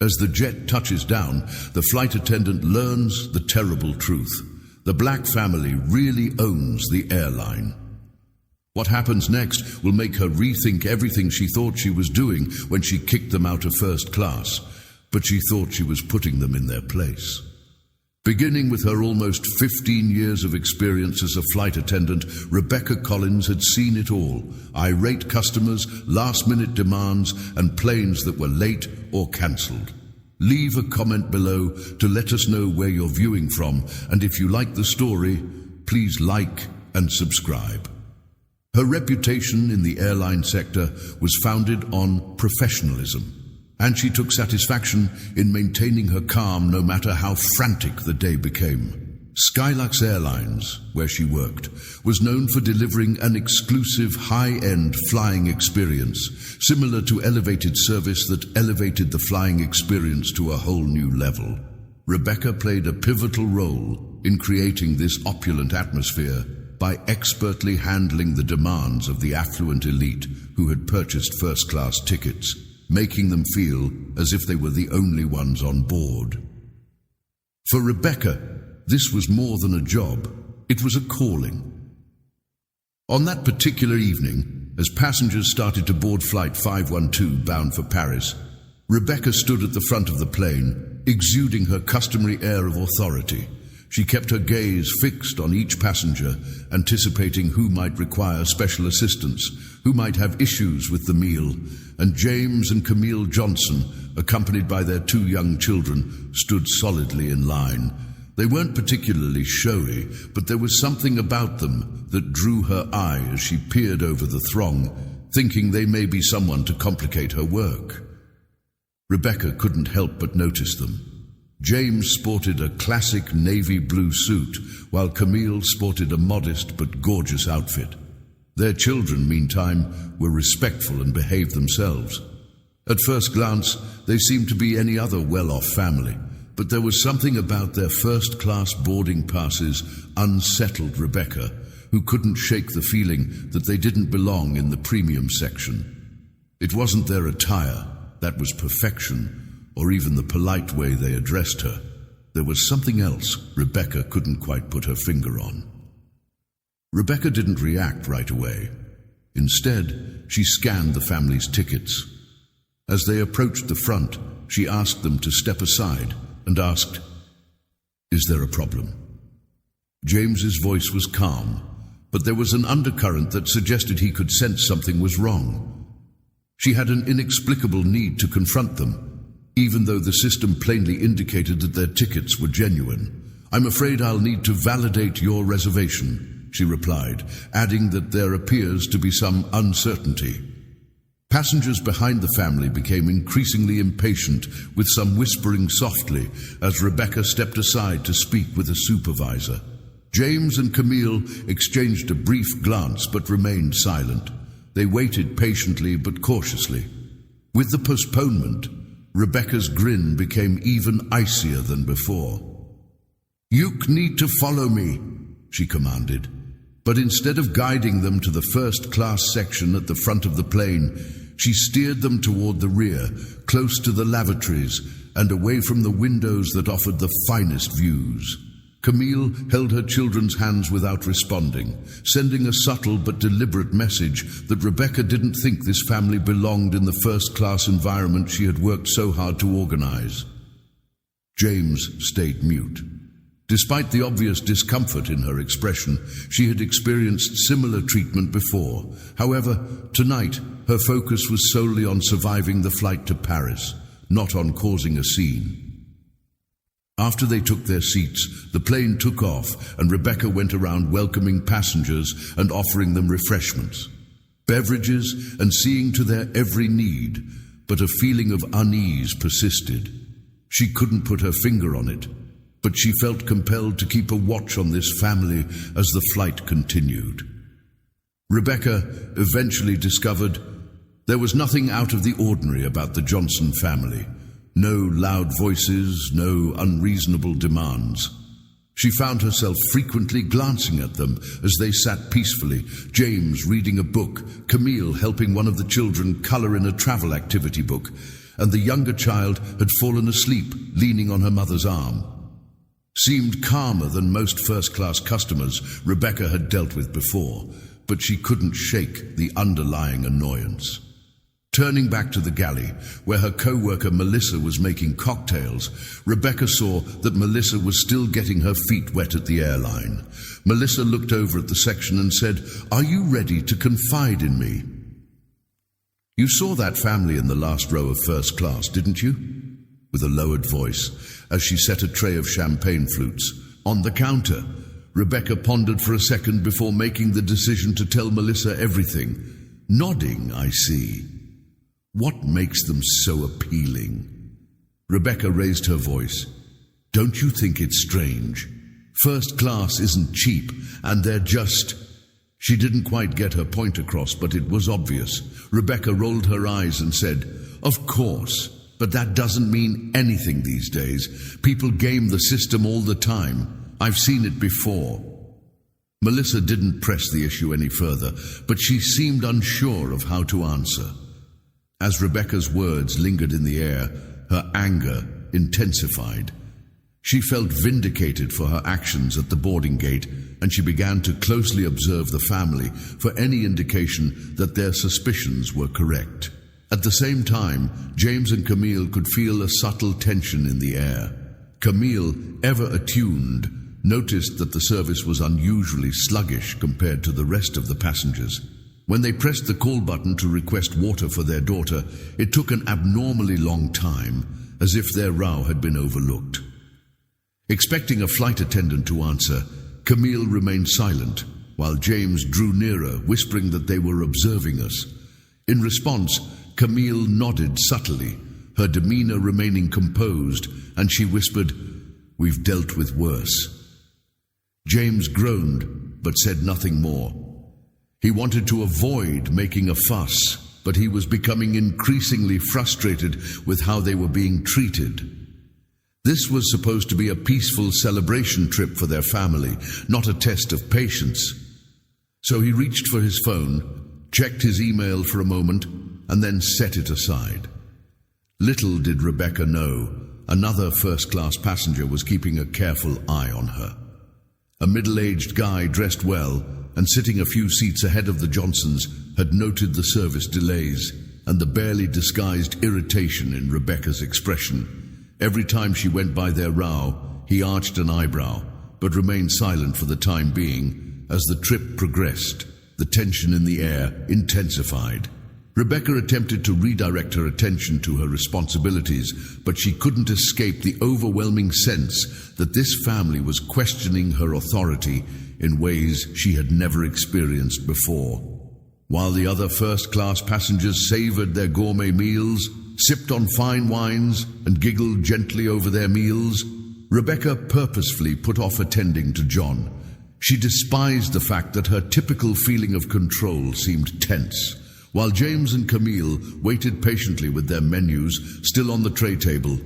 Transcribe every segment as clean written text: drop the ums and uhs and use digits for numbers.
As the jet touches down, the flight attendant learns the terrible truth. The Black family really owns the airline. What happens next will make her rethink everything she thought she was doing when she kicked them out of first class, but she thought she was putting them in their place. Beginning with her almost 15 years of experience as a flight attendant, Rebecca Collins had seen it all: irate customers, last-minute demands, and planes that were late or cancelled. Leave a comment below to let us know where you're viewing from, and if you like the story, please like and subscribe. Her reputation in the airline sector was founded on professionalism, and she took satisfaction in maintaining her calm no matter how frantic the day became. Skylux Airlines, where she worked, was known for delivering an exclusive high-end flying experience, similar to elevated service that elevated the flying experience to a whole new level. Rebecca played a pivotal role in creating this opulent atmosphere by expertly handling the demands of the affluent elite who had purchased first-class tickets, making them feel as if they were the only ones on board. For Rebecca, this was more than a job, it was a calling. On that particular evening, as passengers started to board Flight 512 bound for Paris, Rebecca stood at the front of the plane, exuding her customary air of authority. She kept her gaze fixed on each passenger, anticipating who might require special assistance, who might have issues with the meal, and James and Camille Johnson, accompanied by their 2 young children, stood solidly in line. They weren't particularly showy, but there was something about them that drew her eye as she peered over the throng, thinking they may be someone to complicate her work. Rebecca couldn't help but notice them. James sported a classic navy blue suit, while Camille sported a modest but gorgeous outfit. Their children, meantime, were respectful and behaved themselves. At first glance, they seemed to be any other well-off family, but there was something about their first-class boarding passes unsettled Rebecca, who couldn't shake the feeling that they didn't belong in the premium section. It wasn't their attire, that was perfection, or even the polite way they addressed her. There was something else Rebecca couldn't quite put her finger on. Rebecca didn't react right away. Instead, she scanned the family's tickets. As they approached the front, she asked them to step aside and asked, "Is there a problem?" James's voice was calm, but there was an undercurrent that suggested he could sense something was wrong. She had an inexplicable need to confront them, even though the system plainly indicated that their tickets were genuine. "I'm afraid I'll need to validate your reservation," she replied, adding that there appears to be some uncertainty. Passengers behind the family became increasingly impatient, with some whispering softly as Rebecca stepped aside to speak with a supervisor. James and Camille exchanged a brief glance but remained silent. They waited patiently but cautiously. With the postponement, Rebecca's grin became even icier than before. "You need to follow me," she commanded. But instead of guiding them to the first-class section at the front of the plane, she steered them toward the rear, close to the lavatories and away from the windows that offered the finest views. Camille held her children's hands without responding, sending a subtle but deliberate message that Rebecca didn't think this family belonged in the first-class environment she had worked so hard to organize. James stayed mute. Despite the obvious discomfort in her expression, she had experienced similar treatment before. However, tonight, her focus was solely on surviving the flight to Paris, not on causing a scene. After they took their seats, the plane took off, and Rebecca went around welcoming passengers and offering them refreshments, beverages, and seeing to their every need, but a feeling of unease persisted. She couldn't put her finger on it, but she felt compelled to keep a watch on this family as the flight continued. Rebecca eventually discovered there was nothing out of the ordinary about the Johnson family. No loud voices, no unreasonable demands. She found herself frequently glancing at them as they sat peacefully, James reading a book, Camille helping one of the children color in a travel activity book, and the younger child had fallen asleep, leaning on her mother's arm. Seemed calmer than most first-class customers Rebecca had dealt with before, but she couldn't shake the underlying annoyance. Turning back to the galley, where her co-worker Melissa was making cocktails, Rebecca saw that Melissa was still getting her feet wet at the airline. Melissa looked over at the section and said, "Are you ready to confide in me?" "You saw that family in the last row of first class, didn't you?" With a lowered voice, as she set a tray of champagne flutes on the counter. Rebecca pondered for a second before making the decision to tell Melissa everything. Nodding, "I see. What makes them so appealing?" Rebecca raised her voice. "Don't you think it's strange? First class isn't cheap, and they're just..." She didn't quite get her point across, but it was obvious. Rebecca rolled her eyes and said, "Of course, but that doesn't mean anything these days. People game the system all the time. I've seen it before." Melissa didn't press the issue any further, but she seemed unsure of how to answer. As Rebecca's words lingered in the air, her anger intensified. She felt vindicated for her actions at the boarding gate, and she began to closely observe the family for any indication that their suspicions were correct. At the same time, James and Camille could feel a subtle tension in the air. Camille, ever attuned, noticed that the service was unusually sluggish compared to the rest of the passengers. When they pressed the call button to request water for their daughter, it took an abnormally long time, as if their row had been overlooked. Expecting a flight attendant to answer, Camille remained silent, while James drew nearer, whispering that they were observing us. In response, Camille nodded subtly, her demeanor remaining composed, and she whispered, "We've dealt with worse." James groaned, but said nothing more. He wanted to avoid making a fuss, but he was becoming increasingly frustrated with how they were being treated. This was supposed to be a peaceful celebration trip for their family, not a test of patience. So he reached for his phone, checked his email for a moment, and then set it aside. Little did Rebecca know, another first-class passenger was keeping a careful eye on her. A middle-aged guy dressed well and sitting a few seats ahead of the Johnsons had noted the service delays and the barely disguised irritation in Rebecca's expression. Every time she went by their row, he arched an eyebrow, but remained silent for the time being. As the trip progressed, the tension in the air intensified. Rebecca attempted to redirect her attention to her responsibilities, but she couldn't escape the overwhelming sense that this family was questioning her authority in ways she had never experienced before. While the other first-class passengers savored their gourmet meals, sipped on fine wines, and giggled gently over their meals, Rebecca purposefully put off attending to John. She despised the fact that her typical feeling of control seemed tense. While James and Camille waited patiently with their menus still on the tray table,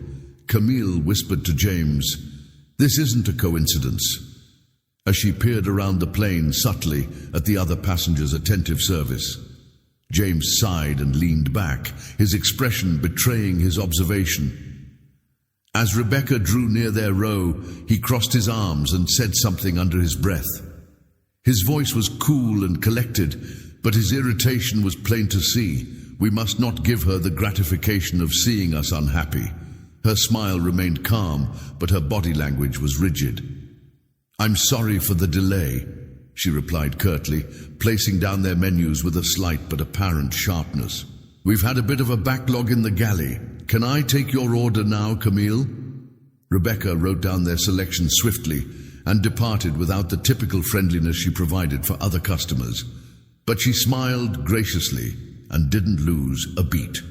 Camille whispered to James, "This isn't a coincidence." As she peered around the plane subtly at the other passengers' attentive service, James sighed and leaned back, his expression betraying his observation. As Rebecca drew near their row, he crossed his arms and said something under his breath. His voice was cool and collected, but his irritation was plain to see. We must not give her the gratification of seeing us unhappy. Her smile remained calm, but her body language was rigid. "I'm sorry for the delay," she replied curtly, placing down their menus with a slight but apparent sharpness. "We've had a bit of a backlog in the galley. Can I take your order now, Camille?" Rebecca wrote down their selection swiftly and departed without the typical friendliness she provided for other customers. But she smiled graciously and didn't lose a beat.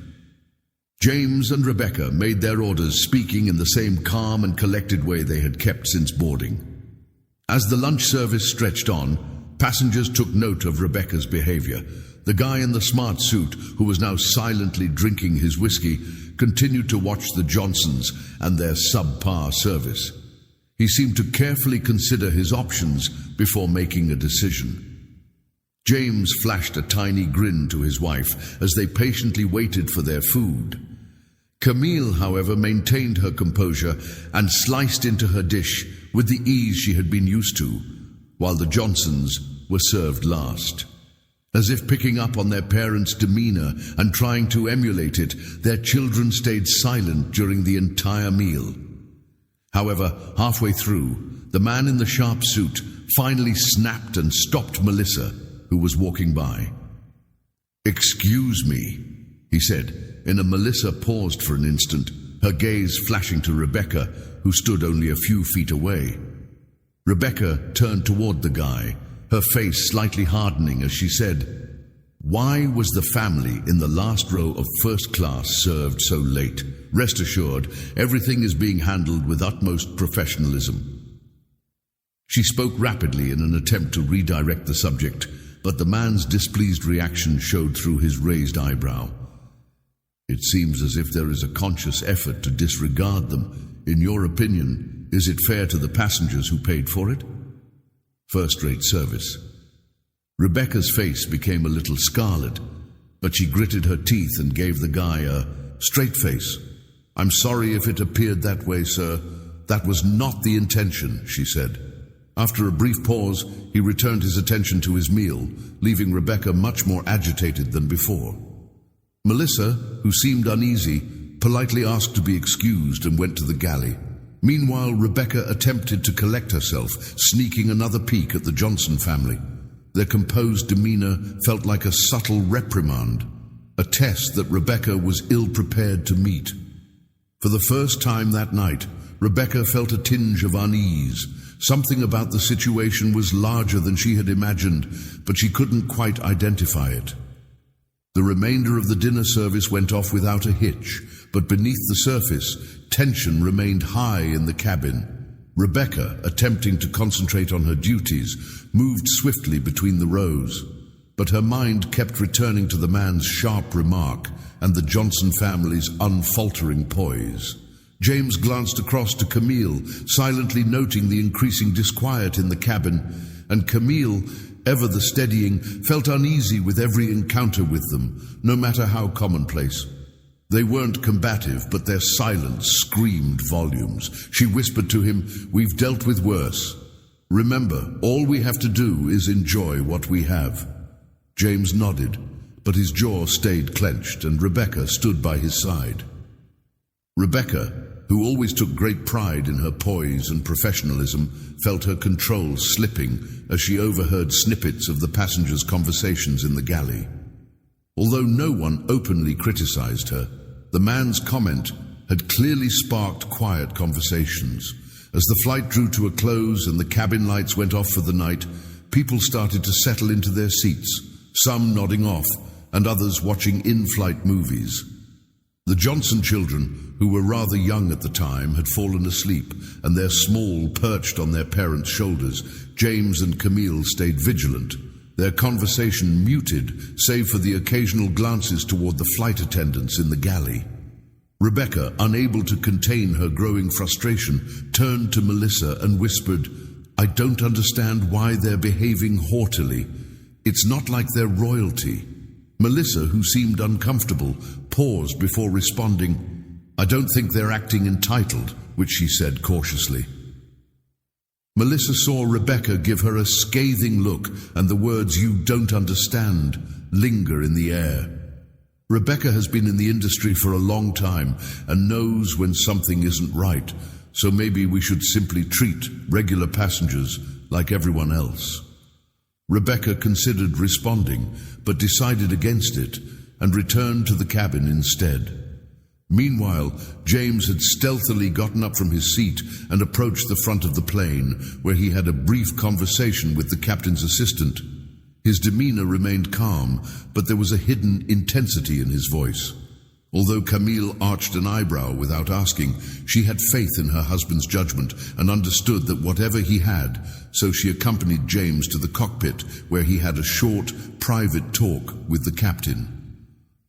James and Rebecca made their orders, speaking in the same calm and collected way they had kept since boarding. As the lunch service stretched on, passengers took note of Rebecca's behavior. The guy in the smart suit, who was now silently drinking his whiskey, continued to watch the Johnsons and their subpar service. He seemed to carefully consider his options before making a decision. James flashed a tiny grin to his wife as they patiently waited for their food. Camille, however, maintained her composure and sliced into her dish with the ease she had been used to, while the Johnsons were served last. As if picking up on their parents' demeanor and trying to emulate it, their children stayed silent during the entire meal. However, halfway through, the man in the sharp suit finally snapped and stopped Melissa, who was walking by. "Excuse me," he said, and Melissa paused for an instant, her gaze flashing to Rebecca, who stood only a few feet away. Rebecca turned toward the guy, her face slightly hardening as she said, "Why was the family in the last row of first class served so late? Rest assured, everything is being handled with utmost professionalism." She spoke rapidly in an attempt to redirect the subject, but the man's displeased reaction showed through his raised eyebrow. "It seems as if there is a conscious effort to disregard them. In your opinion, is it fair to the passengers who paid for it?" "First-rate service." Rebecca's face became a little scarlet, but she gritted her teeth and gave the guy a straight face. "I'm sorry if it appeared that way, sir. That was not the intention," she said. After a brief pause, he returned his attention to his meal, leaving Rebecca much more agitated than before. Melissa, who seemed uneasy, politely asked to be excused and went to the galley. Meanwhile, Rebecca attempted to collect herself, sneaking another peek at the Johnson family. Their composed demeanor felt like a subtle reprimand, a test that Rebecca was ill-prepared to meet. For the first time that night, Rebecca felt a tinge of unease. Something about the situation was larger than she had imagined, but she couldn't quite identify it. The remainder of the dinner service went off without a hitch, but beneath the surface, tension remained high in the cabin. Rebecca, attempting to concentrate on her duties, moved swiftly between the rows, but her mind kept returning to the man's sharp remark and the Johnson family's unfaltering poise. James glanced across to Camille, silently noting the increasing disquiet in the cabin, and Camille, ever the steadying, felt uneasy with every encounter with them, no matter how commonplace. They weren't combative, but their silence screamed volumes. She whispered to him, "We've dealt with worse. Remember, all we have to do is enjoy what we have." James nodded, but his jaw stayed clenched, and Rebecca stood by his side. Rebecca, who always took great pride in her poise and professionalism, felt her control slipping as she overheard snippets of the passengers' conversations in the galley. Although no one openly criticized her, the man's comment had clearly sparked quiet conversations. As the flight drew to a close and the cabin lights went off for the night, people started to settle into their seats, some nodding off and others watching in-flight movies. The Johnson children, who were rather young at the time, had fallen asleep, and their small perched on their parents' shoulders. James and Camille stayed vigilant, their conversation muted, save for the occasional glances toward the flight attendants in the galley. Rebecca, unable to contain her growing frustration, turned to Melissa and whispered, "I don't understand why they're behaving haughtily. It's not like they're royalty." Melissa, who seemed uncomfortable, paused before responding, "I don't think they're acting entitled," which she said cautiously. Melissa saw Rebecca give her a scathing look, and the words "you don't understand" linger in the air. Rebecca has been in the industry for a long time and knows when something isn't right, so maybe we should simply treat regular passengers like everyone else. Rebecca considered responding, but decided against it and returned to the cabin instead. Meanwhile, James had stealthily gotten up from his seat and approached the front of the plane, where he had a brief conversation with the captain's assistant. His demeanor remained calm, but there was a hidden intensity in his voice. Although Camille arched an eyebrow without asking, she had faith in her husband's judgment and understood that whatever he had, so she accompanied James to the cockpit, where he had a short, private talk with the captain.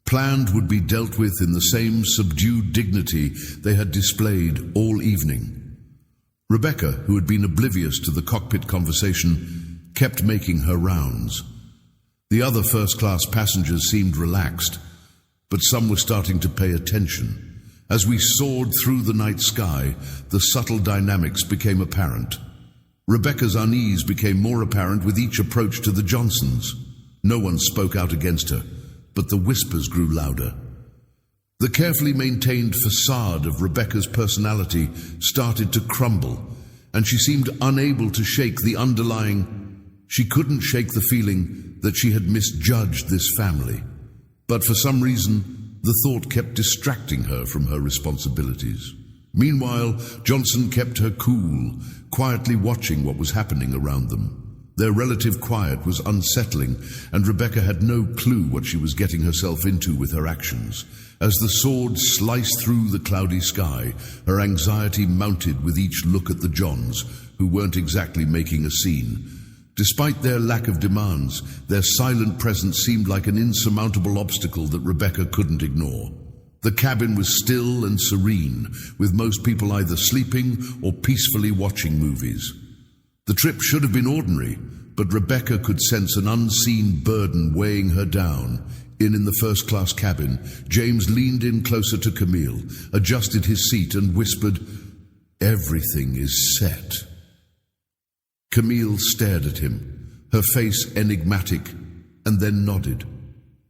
Planned would be dealt with in the same subdued dignity they had displayed all evening. Rebecca, who had been oblivious to the cockpit conversation, kept making her rounds. The other first-class passengers seemed relaxed, but some were starting to pay attention. As we soared through the night sky, the subtle dynamics became apparent. Rebecca's unease became more apparent with each approach to the Johnsons. No one spoke out against her, but the whispers grew louder. The carefully maintained facade of Rebecca's personality started to crumble, and she seemed unable to shake the underlying... She couldn't shake the feeling that she had misjudged this family. But for some reason, the thought kept distracting her from her responsibilities. Meanwhile, Johnson kept her cool, quietly watching what was happening around them. Their relative quiet was unsettling, and Rebecca had no clue what she was getting herself into with her actions. As the sword sliced through the cloudy sky, her anxiety mounted with each look at the Johns, who weren't exactly making a scene. Despite their lack of demands, their silent presence seemed like an insurmountable obstacle that Rebecca couldn't ignore. The cabin was still and serene, with most people either sleeping or peacefully watching movies. The trip should have been ordinary, but Rebecca could sense an unseen burden weighing her down. In the first-class cabin, James leaned in closer to Camille, adjusted his seat and whispered, "Everything is set." Camille stared at him, her face enigmatic, and then nodded.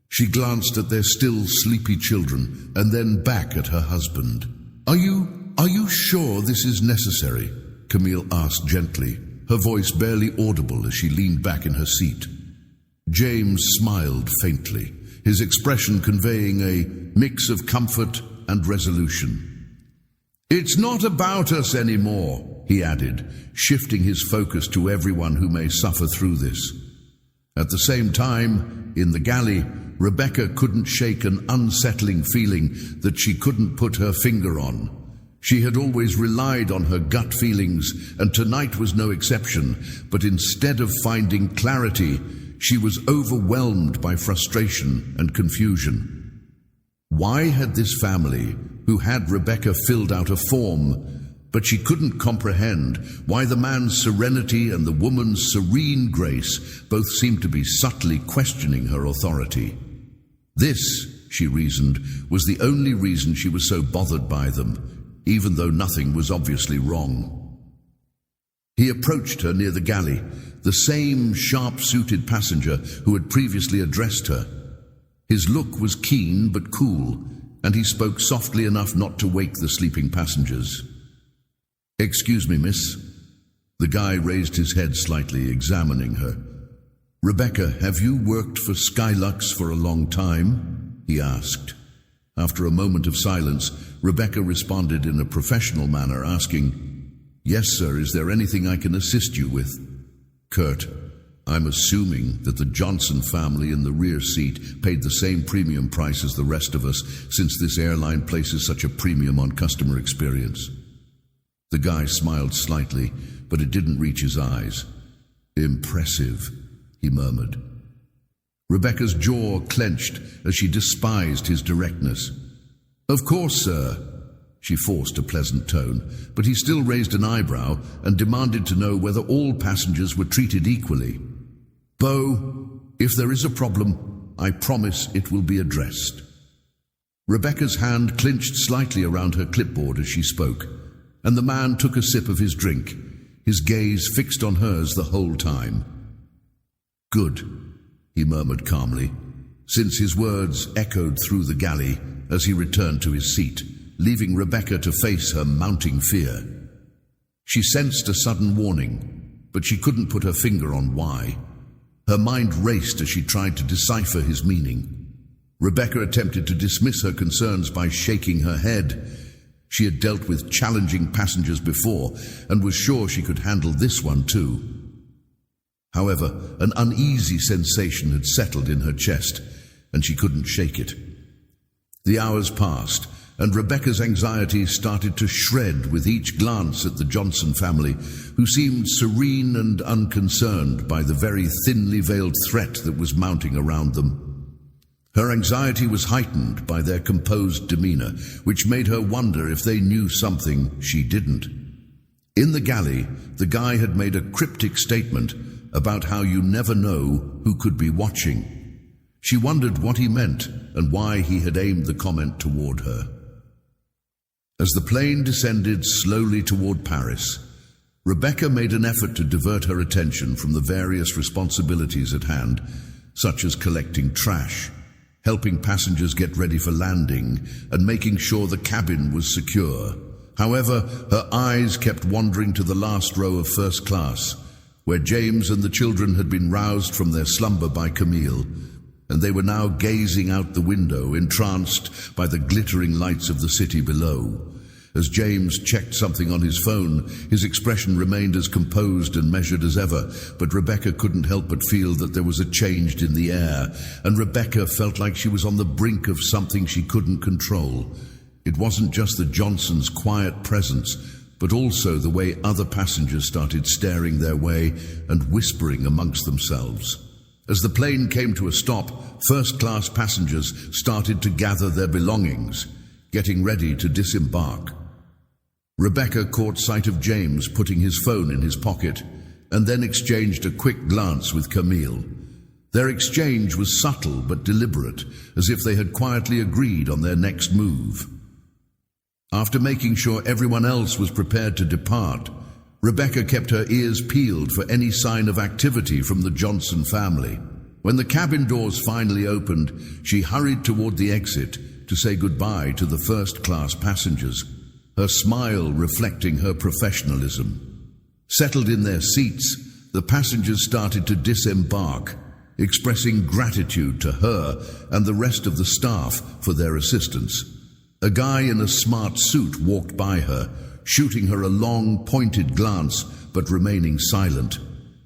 She glanced at their still sleepy children and then back at her husband. Are you sure this is necessary?" Camille asked gently, her voice barely audible as she leaned back in her seat. James smiled faintly, his expression conveying a mix of comfort and resolution. "It's not about us anymore," he added, shifting his focus to everyone who may suffer through this. At the same time, in the galley, Rebecca couldn't shake an unsettling feeling that she couldn't put her finger on. She had always relied on her gut feelings, and tonight was no exception, but instead of finding clarity, she was overwhelmed by frustration and confusion. Why had this family, who had Rebecca filled out a form, but she couldn't comprehend why the man's serenity and the woman's serene grace both seemed to be subtly questioning her authority? This, she reasoned, was the only reason she was so bothered by them, even though nothing was obviously wrong. He approached her near the galley, the same sharp-suited passenger who had previously addressed her. His look was keen but cool, and he spoke softly enough not to wake the sleeping passengers. "Excuse me, miss." The guy raised his head slightly, examining her. "Rebecca, have you worked for Skylux for a long time?" he asked. After a moment of silence, Rebecca responded in a professional manner, asking, "Yes, sir, is there anything I can assist you with?" "Kurt, I'm assuming that the Johnson family in the rear seat paid the same premium price as the rest of us, since this airline places such a premium on customer experience." The guy smiled slightly, but it didn't reach his eyes. "Impressive," he murmured. Rebecca's jaw clenched as she despised his directness. "Of course, sir." She forced a pleasant tone, but he still raised an eyebrow and demanded to know whether all passengers were treated equally. "Bo, if there is a problem, I promise it will be addressed." Rebecca's hand clinched slightly around her clipboard as she spoke, and the man took a sip of his drink, his gaze fixed on hers the whole time. "Good," he murmured calmly, since his words echoed through the galley as he returned to his seat, leaving Rebecca to face her mounting fear. She sensed a sudden warning, but she couldn't put her finger on why. Her mind raced as she tried to decipher his meaning. Rebecca attempted to dismiss her concerns by shaking her head. She had dealt with challenging passengers before and was sure she could handle this one too. However, an uneasy sensation had settled in her chest, and she couldn't shake it. The hours passed, and Rebecca's anxiety started to shred with each glance at the Johnson family, who seemed serene and unconcerned by the very thinly veiled threat that was mounting around them. Her anxiety was heightened by their composed demeanor, which made her wonder if they knew something she didn't. In the galley, the guy had made a cryptic statement about how you never know who could be watching. She wondered what he meant and why he had aimed the comment toward her. As the plane descended slowly toward Paris, Rebecca made an effort to divert her attention from the various responsibilities at hand, such as collecting trash, helping passengers get ready for landing, and making sure the cabin was secure. However, her eyes kept wandering to the last row of first class, where James and the children had been roused from their slumber by Camille, and they were now gazing out the window, entranced by the glittering lights of the city below. As James checked something on his phone, his expression remained as composed and measured as ever, but Rebecca couldn't help but feel that there was a change in the air, and Rebecca felt like she was on the brink of something she couldn't control. It wasn't just the Johnsons' quiet presence, but also the way other passengers started staring their way and whispering amongst themselves. As the plane came to a stop, first-class passengers started to gather their belongings, getting ready to disembark. Rebecca caught sight of James putting his phone in his pocket and then exchanged a quick glance with Camille. Their exchange was subtle but deliberate, as if they had quietly agreed on their next move. After making sure everyone else was prepared to depart, Rebecca kept her ears peeled for any sign of activity from the Johnson family. When the cabin doors finally opened, she hurried toward the exit to say goodbye to the first-class passengers, her smile reflecting her professionalism. Settled in their seats, the passengers started to disembark, expressing gratitude to her and the rest of the staff for their assistance. A guy in a smart suit walked by her, shooting her a long, pointed glance, but remaining silent.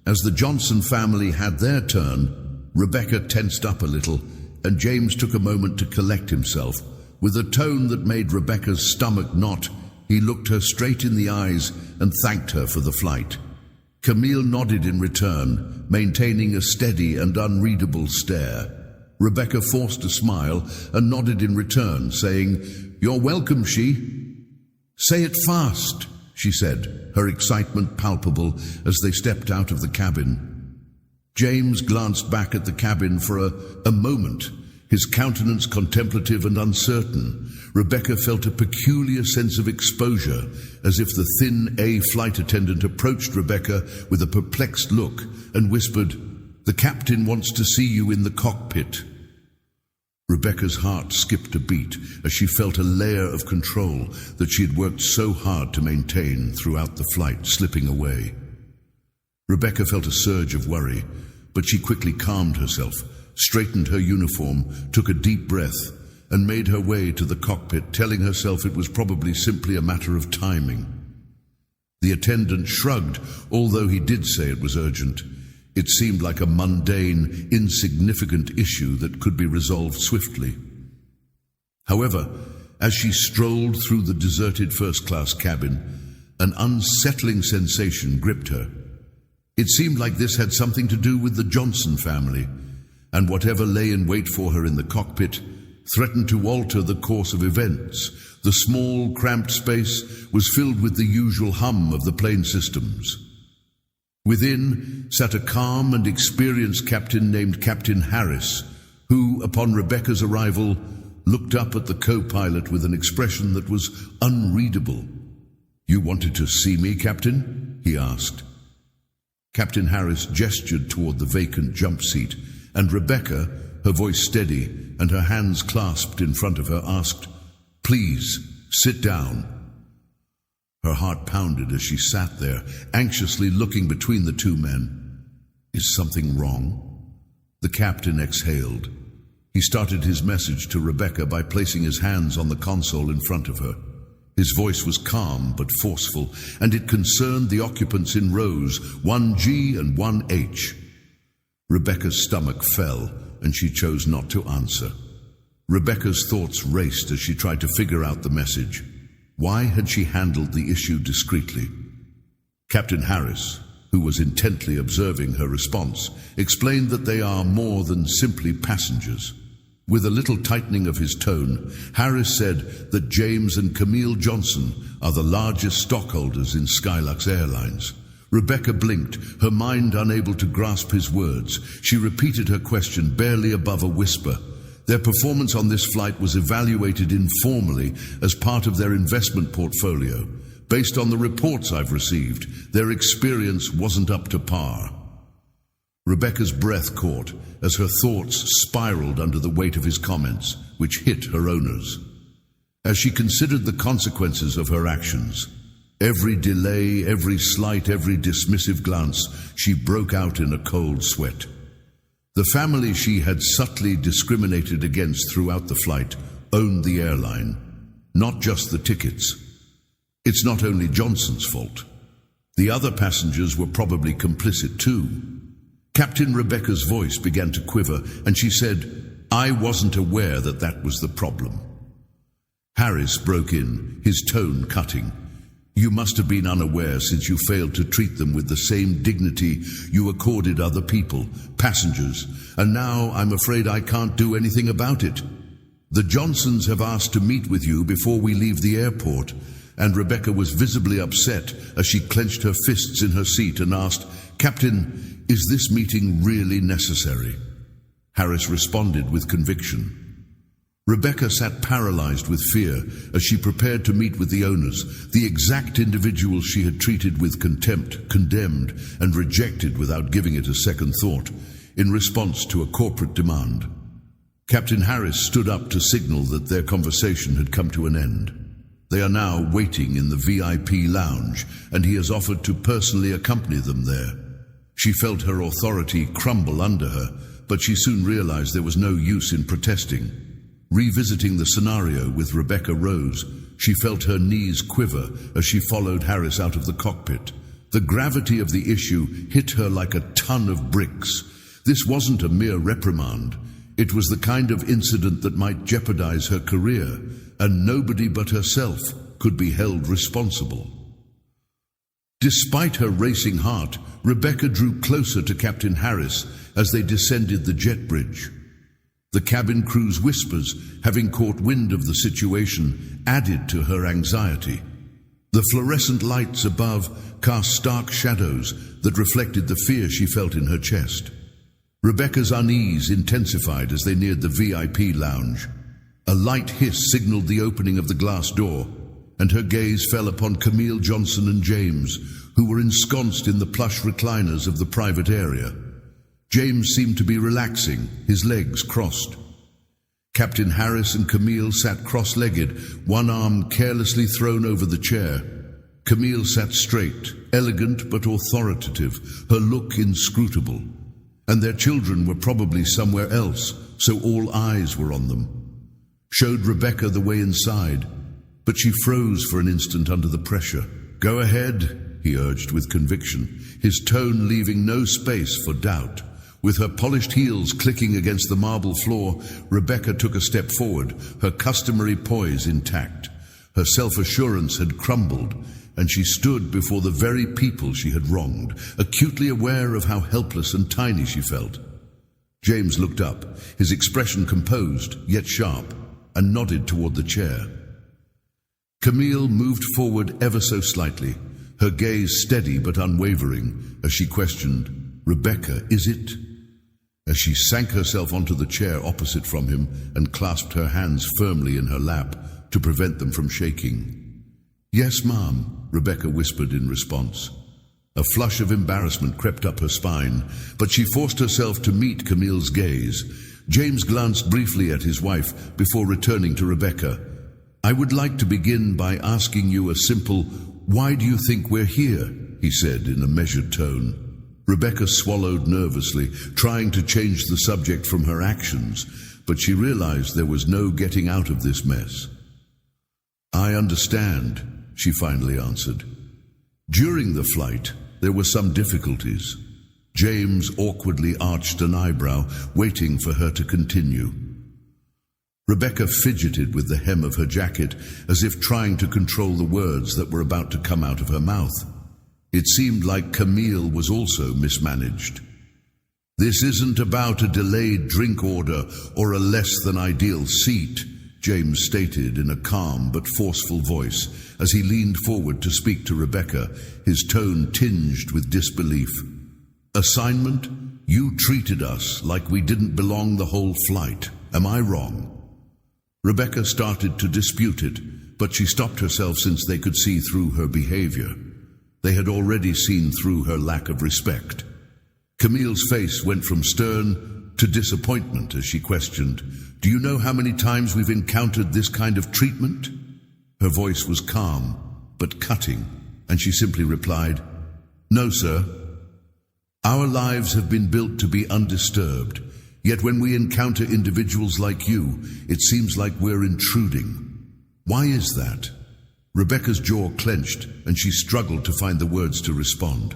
As the Johnson family had their turn, Rebecca tensed up a little, and James took a moment to collect himself. With a tone that made Rebecca's stomach knot, he looked her straight in the eyes and thanked her for the flight. Camille nodded in return, maintaining a steady and unreadable stare. Rebecca forced a smile and nodded in return, saying, "You're welcome, she." "Say it fast," she said, her excitement palpable as they stepped out of the cabin. James glanced back at the cabin for a moment, his countenance contemplative and uncertain. Rebecca felt a peculiar sense of exposure, as if the thin A flight attendant approached Rebecca with a perplexed look and whispered, "The captain wants to see you in the cockpit." Rebecca's heart skipped a beat as she felt a layer of control that she had worked so hard to maintain throughout the flight slipping away. Rebecca felt a surge of worry, but she quickly calmed herself, straightened her uniform, took a deep breath, and made her way to the cockpit, telling herself it was probably simply a matter of timing. The attendant shrugged, although he did say it was urgent. It seemed like a mundane, insignificant issue that could be resolved swiftly. However, as she strolled through the deserted first-class cabin, an unsettling sensation gripped her. It seemed like this had something to do with the Johnson family, and whatever lay in wait for her in the cockpit threatened to alter the course of events. The small, cramped space was filled with the usual hum of the plane systems. Within sat a calm and experienced captain named Captain Harris, who, upon Rebecca's arrival, looked up at the co-pilot with an expression that was unreadable. "You wanted to see me, Captain?" he asked. Captain Harris gestured toward the vacant jump seat, and Rebecca, her voice steady and her hands clasped in front of her, asked, "Please, sit down." Her heart pounded as she sat there, anxiously looking between the two men. "Is something wrong?" The captain exhaled. He started his message to Rebecca by placing his hands on the console in front of her. His voice was calm but forceful, and it concerned the occupants in rows 1G and 1H. Rebecca's stomach fell, and she chose not to answer. Rebecca's thoughts raced as she tried to figure out the message. Why had she handled the issue discreetly? Captain Harris, who was intently observing her response, explained that they are more than simply passengers. With a little tightening of his tone, Harris said that James and Camille Johnson are the largest stockholders in Skylux Airlines. Rebecca blinked, her mind unable to grasp his words. She repeated her question barely above a whisper. Their performance on this flight was evaluated informally as part of their investment portfolio. Based on the reports I've received, their experience wasn't up to par. Rebecca's breath caught as her thoughts spiraled under the weight of his comments, which hit her owners. As she considered the consequences of her actions, every delay, every slight, every dismissive glance, she broke out in a cold sweat. The family she had subtly discriminated against throughout the flight owned the airline, not just the tickets. It's not only Johnson's fault. The other passengers were probably complicit too. Captain Rebecca's voice began to quiver, and she said, "I wasn't aware that was the problem." Harris broke in, his tone cutting. "You must have been unaware since you failed to treat them with the same dignity you accorded other people, passengers, and now I'm afraid I can't do anything about it. The Johnsons have asked to meet with you before we leave the airport," and Rebecca was visibly upset as she clenched her fists in her seat and asked, "Captain, is this meeting really necessary?" Harris responded with conviction. Rebecca sat paralyzed with fear as she prepared to meet with the owners, the exact individuals she had treated with contempt, condemned, and rejected without giving it a second thought, in response to a corporate demand. Captain Harris stood up to signal that their conversation had come to an end. They are now waiting in the VIP lounge, and he has offered to personally accompany them there. She felt her authority crumble under her, but she soon realized there was no use in protesting. Revisiting the scenario with Rebecca Rose, she felt her knees quiver as she followed Harris out of the cockpit. The gravity of the issue hit her like a ton of bricks. This wasn't a mere reprimand. It was the kind of incident that might jeopardize her career, and nobody but herself could be held responsible. Despite her racing heart, Rebecca drew closer to Captain Harris as they descended the jet bridge. The cabin crew's whispers, having caught wind of the situation, added to her anxiety. The fluorescent lights above cast stark shadows that reflected the fear she felt in her chest. Rebecca's unease intensified as they neared the VIP lounge. A light hiss signaled the opening of the glass door, and her gaze fell upon Camille Johnson and James, who were ensconced in the plush recliners of the private area. James seemed to be relaxing, his legs crossed. Captain Harris and Camille sat cross-legged, one arm carelessly thrown over the chair. Camille sat straight, elegant but authoritative, her look inscrutable. And their children were probably somewhere else, so all eyes were on them. Showed Rebecca the way inside, but she froze for an instant under the pressure. "Go ahead," he urged with conviction, his tone leaving no space for doubt. With her polished heels clicking against the marble floor, Rebecca took a step forward, her customary poise intact. Her self-assurance had crumbled, and she stood before the very people she had wronged, acutely aware of how helpless and tiny she felt. James looked up, his expression composed, yet sharp, and nodded toward the chair. Camille moved forward ever so slightly, her gaze steady but unwavering, as she questioned, "Rebecca, is it?" As she sank herself onto the chair opposite from him and clasped her hands firmly in her lap to prevent them from shaking. "Yes, ma'am," Rebecca whispered in response. A flush of embarrassment crept up her spine, but she forced herself to meet Camille's gaze. James glanced briefly at his wife before returning to Rebecca. "I would like to begin by asking you a simple, 'Why do you think we're here?' he said in a measured tone." Rebecca swallowed nervously, trying to change the subject from her actions, but she realized there was no getting out of this mess. "I understand," she finally answered. During the flight, there were some difficulties. James awkwardly arched an eyebrow, waiting for her to continue. Rebecca fidgeted with the hem of her jacket, as if trying to control the words that were about to come out of her mouth. It seemed like Camille was also mismanaged. "This isn't about a delayed drink order or a less-than-ideal seat," James stated in a calm but forceful voice as he leaned forward to speak to Rebecca, his tone tinged with disbelief. "Assignment? You treated us like we didn't belong the whole flight." Am I wrong?" Rebecca started to dispute it, but she stopped herself since they could see through her behavior. They had already seen through her lack of respect. Camille's face went from stern to disappointment as she questioned, "Do you know how many times we've encountered this kind of treatment?" Her voice was calm, but cutting, and she simply replied, "No, sir. Our lives have been built to be undisturbed, yet when we encounter individuals like you, it seems like we're intruding. Why is that?" Rebecca's jaw clenched, and she struggled to find the words to respond.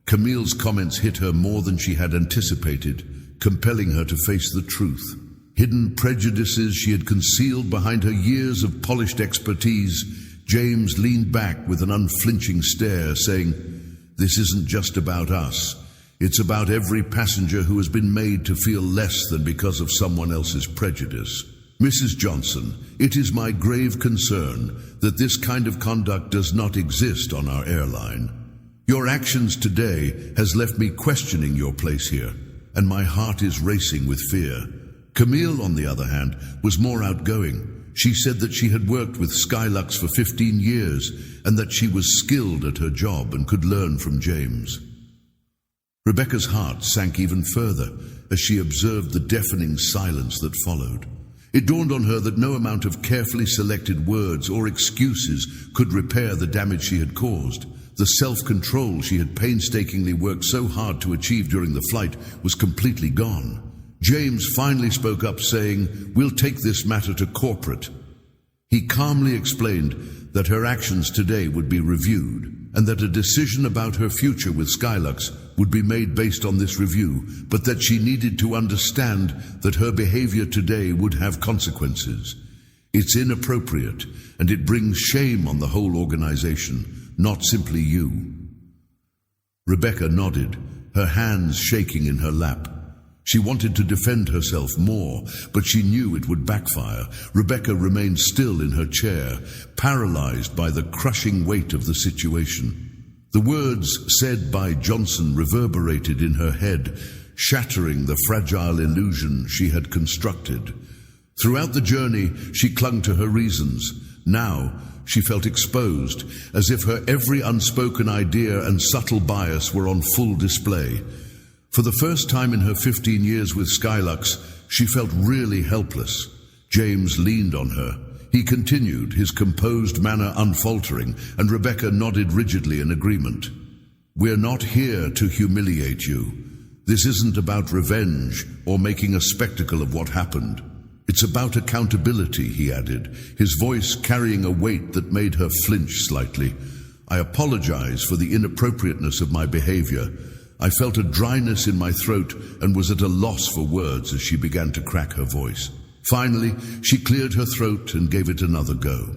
Camille's comments hit her more than she had anticipated, compelling her to face the truth. Hidden prejudices she had concealed behind her years of polished expertise, James leaned back with an unflinching stare, saying, "This isn't just about us. It's about every passenger who has been made to feel less than because of someone else's prejudice. Mrs. Johnson, it is my grave concern that this kind of conduct does not exist on our airline. Your actions today has left me questioning your place here, and my heart is racing with fear." Camille, on the other hand, was more outgoing. She said that she had worked with Skylux for 15 years and that she was skilled at her job and could learn from James. Rebecca's heart sank even further as she observed the deafening silence that followed. It dawned on her that no amount of carefully selected words or excuses could repair the damage she had caused. The self-control she had painstakingly worked so hard to achieve during the flight was completely gone. James finally spoke up, saying, "We'll take this matter to corporate." He calmly explained that her actions today would be reviewed, and that a decision about her future with Skylux would be made based on this review, but that she needed to understand that her behavior today would have consequences. "It's inappropriate, and it brings shame on the whole organization, not simply you." Rebecca nodded, her hands shaking in her lap. She wanted to defend herself more, but she knew it would backfire. Rebecca remained still in her chair, paralyzed by the crushing weight of the situation. The words said by Johnson reverberated in her head, shattering the fragile illusion she had constructed. Throughout the journey, she clung to her reasons. Now, she felt exposed, as if her every unspoken idea and subtle bias were on full display. For the first time in her 15 years with Skylux, she felt really helpless. James leaned on her. He continued, his composed manner unfaltering, and Rebecca nodded rigidly in agreement. "We're not here to humiliate you. This isn't about revenge or making a spectacle of what happened. It's about accountability," he added, his voice carrying a weight that made her flinch slightly. "I apologize for the inappropriateness of my behavior. I felt a dryness in my throat and was at a loss for words as she began to crack her voice. Finally, she cleared her throat and gave it another go.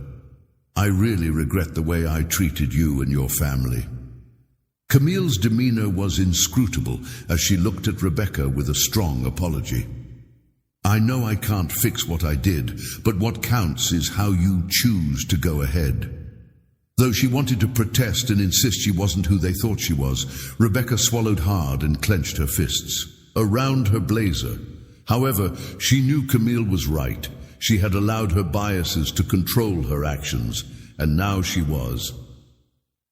"I really regret the way I treated you and your family." Camille's demeanor was inscrutable as she looked at Rebecca with a strong apology. "I know I can't fix what I did, but what counts is how you choose to go ahead." Though she wanted to protest and insist she wasn't who they thought she was, Rebecca swallowed hard and clenched her fists around her blazer. However, she knew Camille was right. She had allowed her biases to control her actions, and now she was.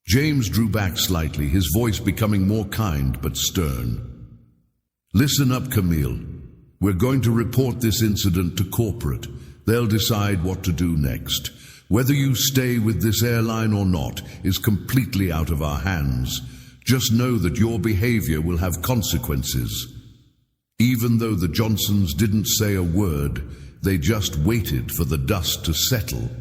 James drew back slightly, his voice becoming more kind but stern. "Listen up, Camille. We're going to report this incident to corporate. They'll decide what to do next. Whether you stay with this airline or not is completely out of our hands. Just know that your behavior will have consequences." Even though the Johnsons didn't say a word, they just waited for the dust to settle.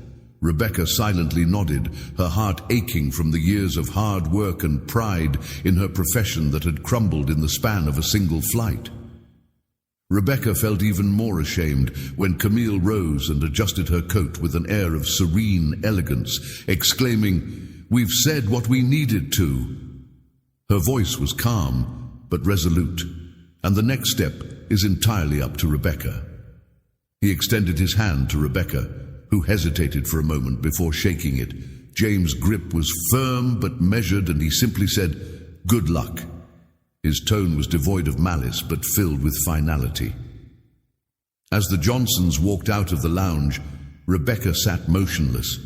Rebecca silently nodded, her heart aching from the years of hard work and pride in her profession that had crumbled in the span of a single flight. Rebecca felt even more ashamed when Camille rose and adjusted her coat with an air of serene elegance, exclaiming, "We've said what we needed to." Her voice was calm, but resolute, and the next step is entirely up to Rebecca. He extended his hand to Rebecca, who hesitated for a moment before shaking it. James' grip was firm but measured, and he simply said, "Good luck." His tone was devoid of malice, but filled with finality. As the Johnsons walked out of the lounge, Rebecca sat motionless.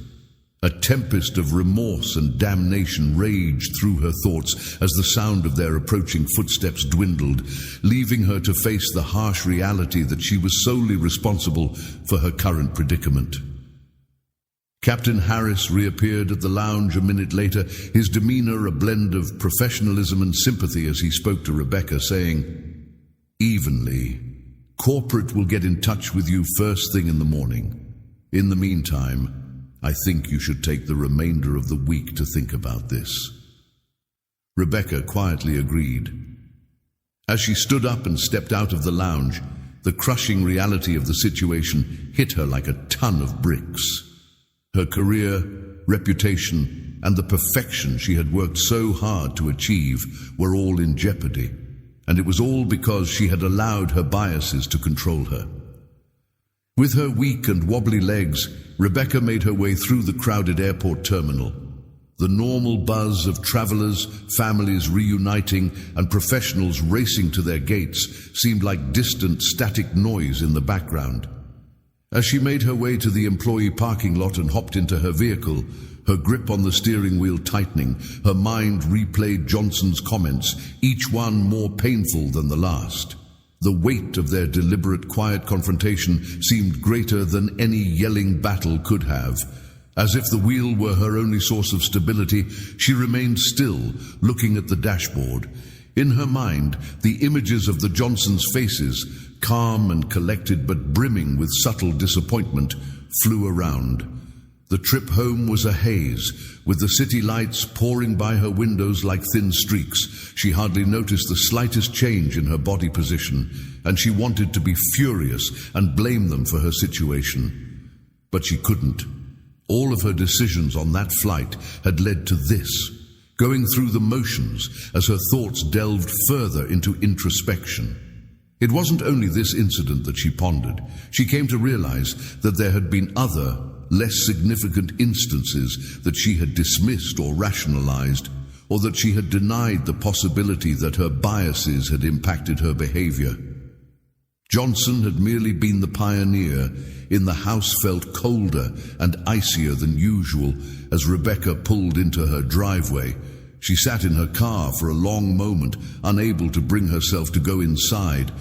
A tempest of remorse and damnation raged through her thoughts as the sound of their approaching footsteps dwindled, leaving her to face the harsh reality that she was solely responsible for her current predicament. Captain Harris reappeared at the lounge a minute later, his demeanor a blend of professionalism and sympathy as he spoke to Rebecca, saying, "Evenly. Corporate will get in touch with you first thing in the morning. In the meantime, I think you should take the remainder of the week to think about this." Rebecca quietly agreed. As she stood up and stepped out of the lounge, the crushing reality of the situation hit her like a ton of bricks. Her career, reputation, and the perfection she had worked so hard to achieve were all in jeopardy, and it was all because she had allowed her biases to control her. With her weak and wobbly legs, Rebecca made her way through the crowded airport terminal. The normal buzz of travelers, families reuniting, and professionals racing to their gates seemed like distant, static noise in the background. As she made her way to the employee parking lot and hopped into her vehicle, her grip on the steering wheel tightening, her mind replayed Johnson's comments, each one more painful than the last. The weight of their deliberate, quiet confrontation seemed greater than any yelling battle could have. As if the wheel were her only source of stability, she remained still, looking at the dashboard. In her mind, the images of the Johnsons' faces, calm and collected but brimming with subtle disappointment, flew around. The trip home was a haze, with the city lights pouring by her windows like thin streaks. She hardly noticed the slightest change in her body position, and she wanted to be furious and blame them for her situation. But she couldn't. All of her decisions on that flight had led to this, going through the motions as her thoughts delved further into introspection. It wasn't only this incident that she pondered. She came to realize that there had been other, less significant instances that she had dismissed or rationalized, or that she had denied the possibility that her biases had impacted her behavior. Johnson had merely been the pioneer. In the house felt colder and icier than usual as Rebecca pulled into her driveway. She sat in her car for a long moment, unable to bring herself to go inside.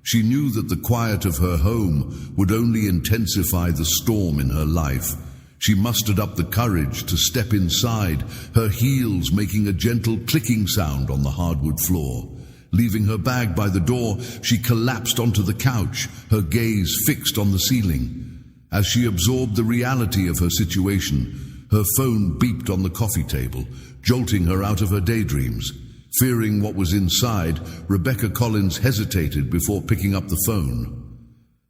She knew that the quiet of her home would only intensify the storm in her life. She mustered up the courage to step inside, her heels making a gentle clicking sound on the hardwood floor. Leaving her bag by the door, she collapsed onto the couch, her gaze fixed on the ceiling. As she absorbed the reality of her situation, her phone beeped on the coffee table, jolting her out of her daydreams. Fearing what was inside, Rebecca Collins hesitated before picking up the phone.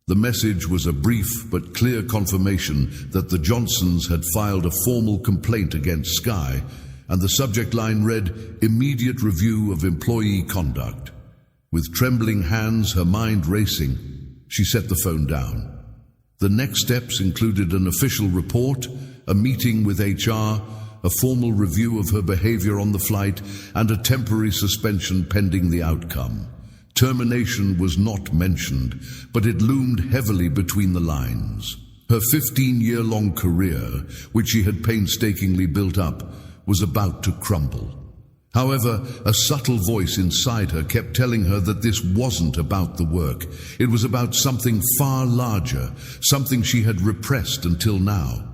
The message was a brief but clear confirmation that the Johnsons had filed a formal complaint against Sky, and the subject line read, "Immediate review of employee conduct." With trembling hands, her mind racing, she set the phone down. The next steps included an official report, a meeting with HR, a formal review of her behavior on the flight, and a temporary suspension pending the outcome. Termination was not mentioned, but it loomed heavily between the lines. Her 15-year-long career, which she had painstakingly built up, was about to crumble. However, a subtle voice inside her kept telling her that this wasn't about the work. It was about something far larger, something she had repressed until now.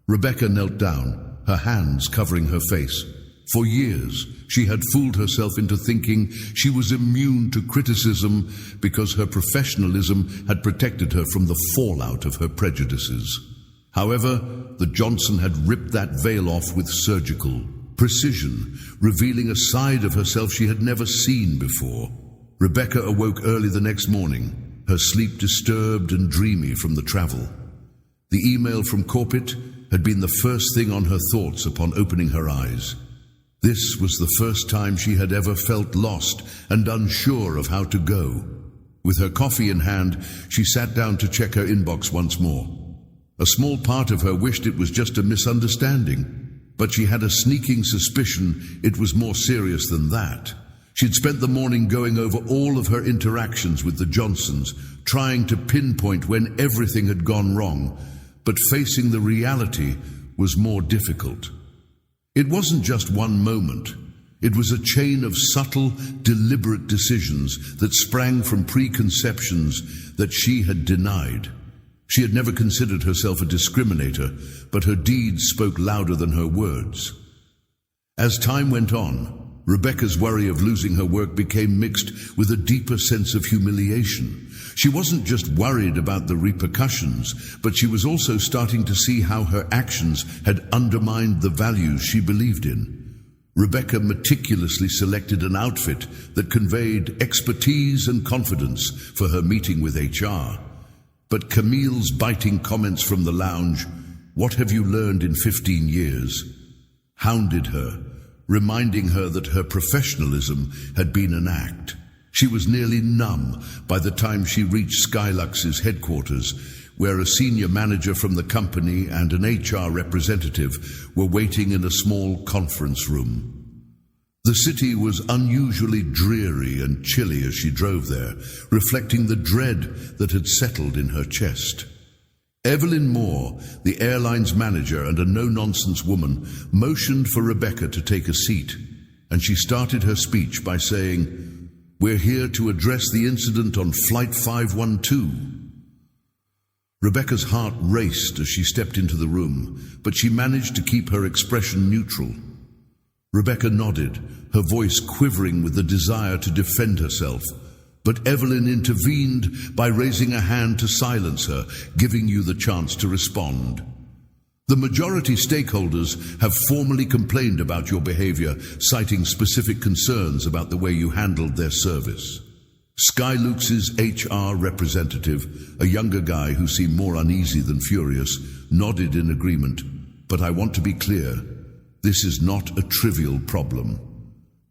Rebecca knelt down, her hands covering her face. For years, she had fooled herself into thinking she was immune to criticism because her professionalism had protected her from the fallout of her prejudices. However, the Johnson had ripped that veil off with surgical precision, revealing a side of herself she had never seen before. Rebecca awoke early the next morning, her sleep disturbed and dreamy from the travel. The email from corporate had been the first thing on her thoughts upon opening her eyes. This was the first time she had ever felt lost and unsure of how to go. With her coffee in hand, she sat down to check her inbox once more. A small part of her wished it was just a misunderstanding, but she had a sneaking suspicion it was more serious than that. She'd spent the morning going over all of her interactions with the Johnsons, trying to pinpoint when everything had gone wrong, but facing the reality was more difficult. It wasn't just one moment. It was a chain of subtle, deliberate decisions that sprang from preconceptions that she had denied. She had never considered herself a discriminator, but her deeds spoke louder than her words. As time went on, Rebecca's worry of losing her work became mixed with a deeper sense of humiliation. She wasn't just worried about the repercussions, but she was also starting to see how her actions had undermined the values she believed in. Rebecca meticulously selected an outfit that conveyed expertise and confidence for her meeting with HR. But Camille's biting comments from the lounge, "What have you learned in 15 years?" hounded her, reminding her that her professionalism had been an act. She was nearly numb by the time she reached Skylux's headquarters, where a senior manager from the company and an HR representative were waiting in a small conference room. The city was unusually dreary and chilly as she drove there, reflecting the dread that had settled in her chest. Evelyn Moore, the airline's manager and a no-nonsense woman, motioned for Rebecca to take a seat, and she started her speech by saying, "We're here to address the incident on Flight 512. Rebecca's heart raced as she stepped into the room, but she managed to keep her expression neutral. Rebecca nodded, her voice quivering with the desire to defend herself. But Evelyn intervened by raising a hand to silence her, giving you the chance to respond. The majority stakeholders have formally complained about your behavior, citing specific concerns about the way you handled their service. Skylux's HR representative, a younger guy who seemed more uneasy than furious, nodded in agreement. But I want to be clear, this is not a trivial problem.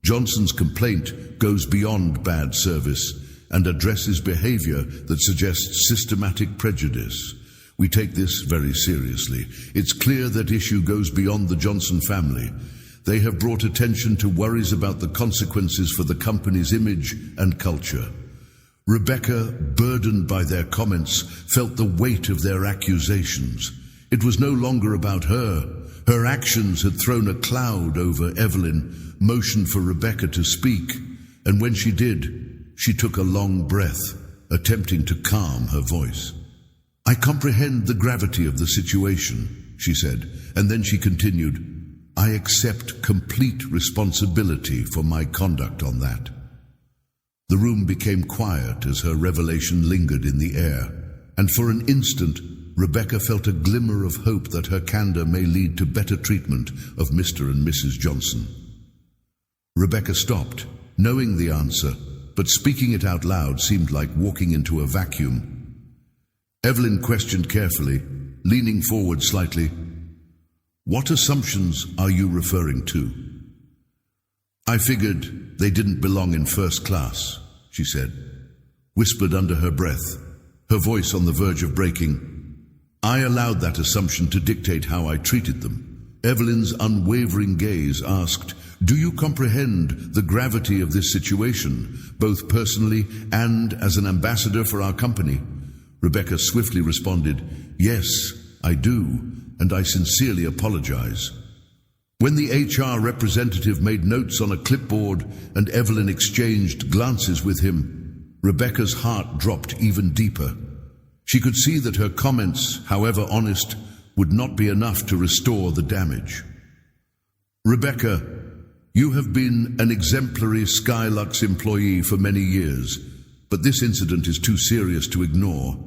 Johnson's complaint goes beyond bad service and addresses behavior that suggests systematic prejudice. We take this very seriously. It's clear that issue goes beyond the Johnson family. They have brought attention to worries about the consequences for the company's image and culture. Rebecca, burdened by their comments, felt the weight of their accusations. It was no longer about her. Her actions had thrown a cloud over Evelyn, motioned for Rebecca to speak, and when she did, she took a long breath, attempting to calm her voice. I comprehend the gravity of the situation, she said, and then she continued, I accept complete responsibility for my conduct on that. The room became quiet as her revelation lingered in the air, and for an instant, Rebecca felt a glimmer of hope that her candor may lead to better treatment of Mr. and Mrs. Johnson. Rebecca stopped, knowing the answer, but speaking it out loud seemed like walking into a vacuum. Evelyn questioned carefully, leaning forward slightly, What assumptions are you referring to? I figured they didn't belong in first class, she said, whispered under her breath, her voice on the verge of breaking. I allowed that assumption to dictate how I treated them. Evelyn's unwavering gaze asked, Do you comprehend the gravity of this situation, both personally and as an ambassador for our company? Rebecca swiftly responded, Yes, I do, and I sincerely apologize. When the HR representative made notes on a clipboard and Evelyn exchanged glances with him, Rebecca's heart dropped even deeper. She could see that her comments, however honest, would not be enough to restore the damage. Rebecca, you have been an exemplary Skylux employee for many years, but this incident is too serious to ignore.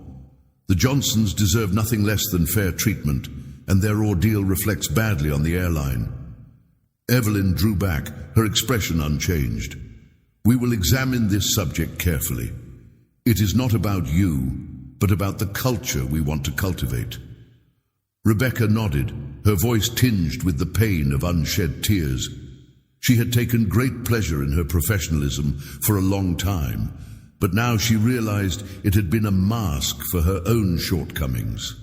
The Johnsons deserve nothing less than fair treatment, and their ordeal reflects badly on the airline. Evelyn drew back, her expression unchanged. We will examine this subject carefully. It is not about you, but about the culture we want to cultivate. Rebecca nodded, her voice tinged with the pain of unshed tears. She had taken great pleasure in her professionalism for a long time, but now she realized it had been a mask for her own shortcomings.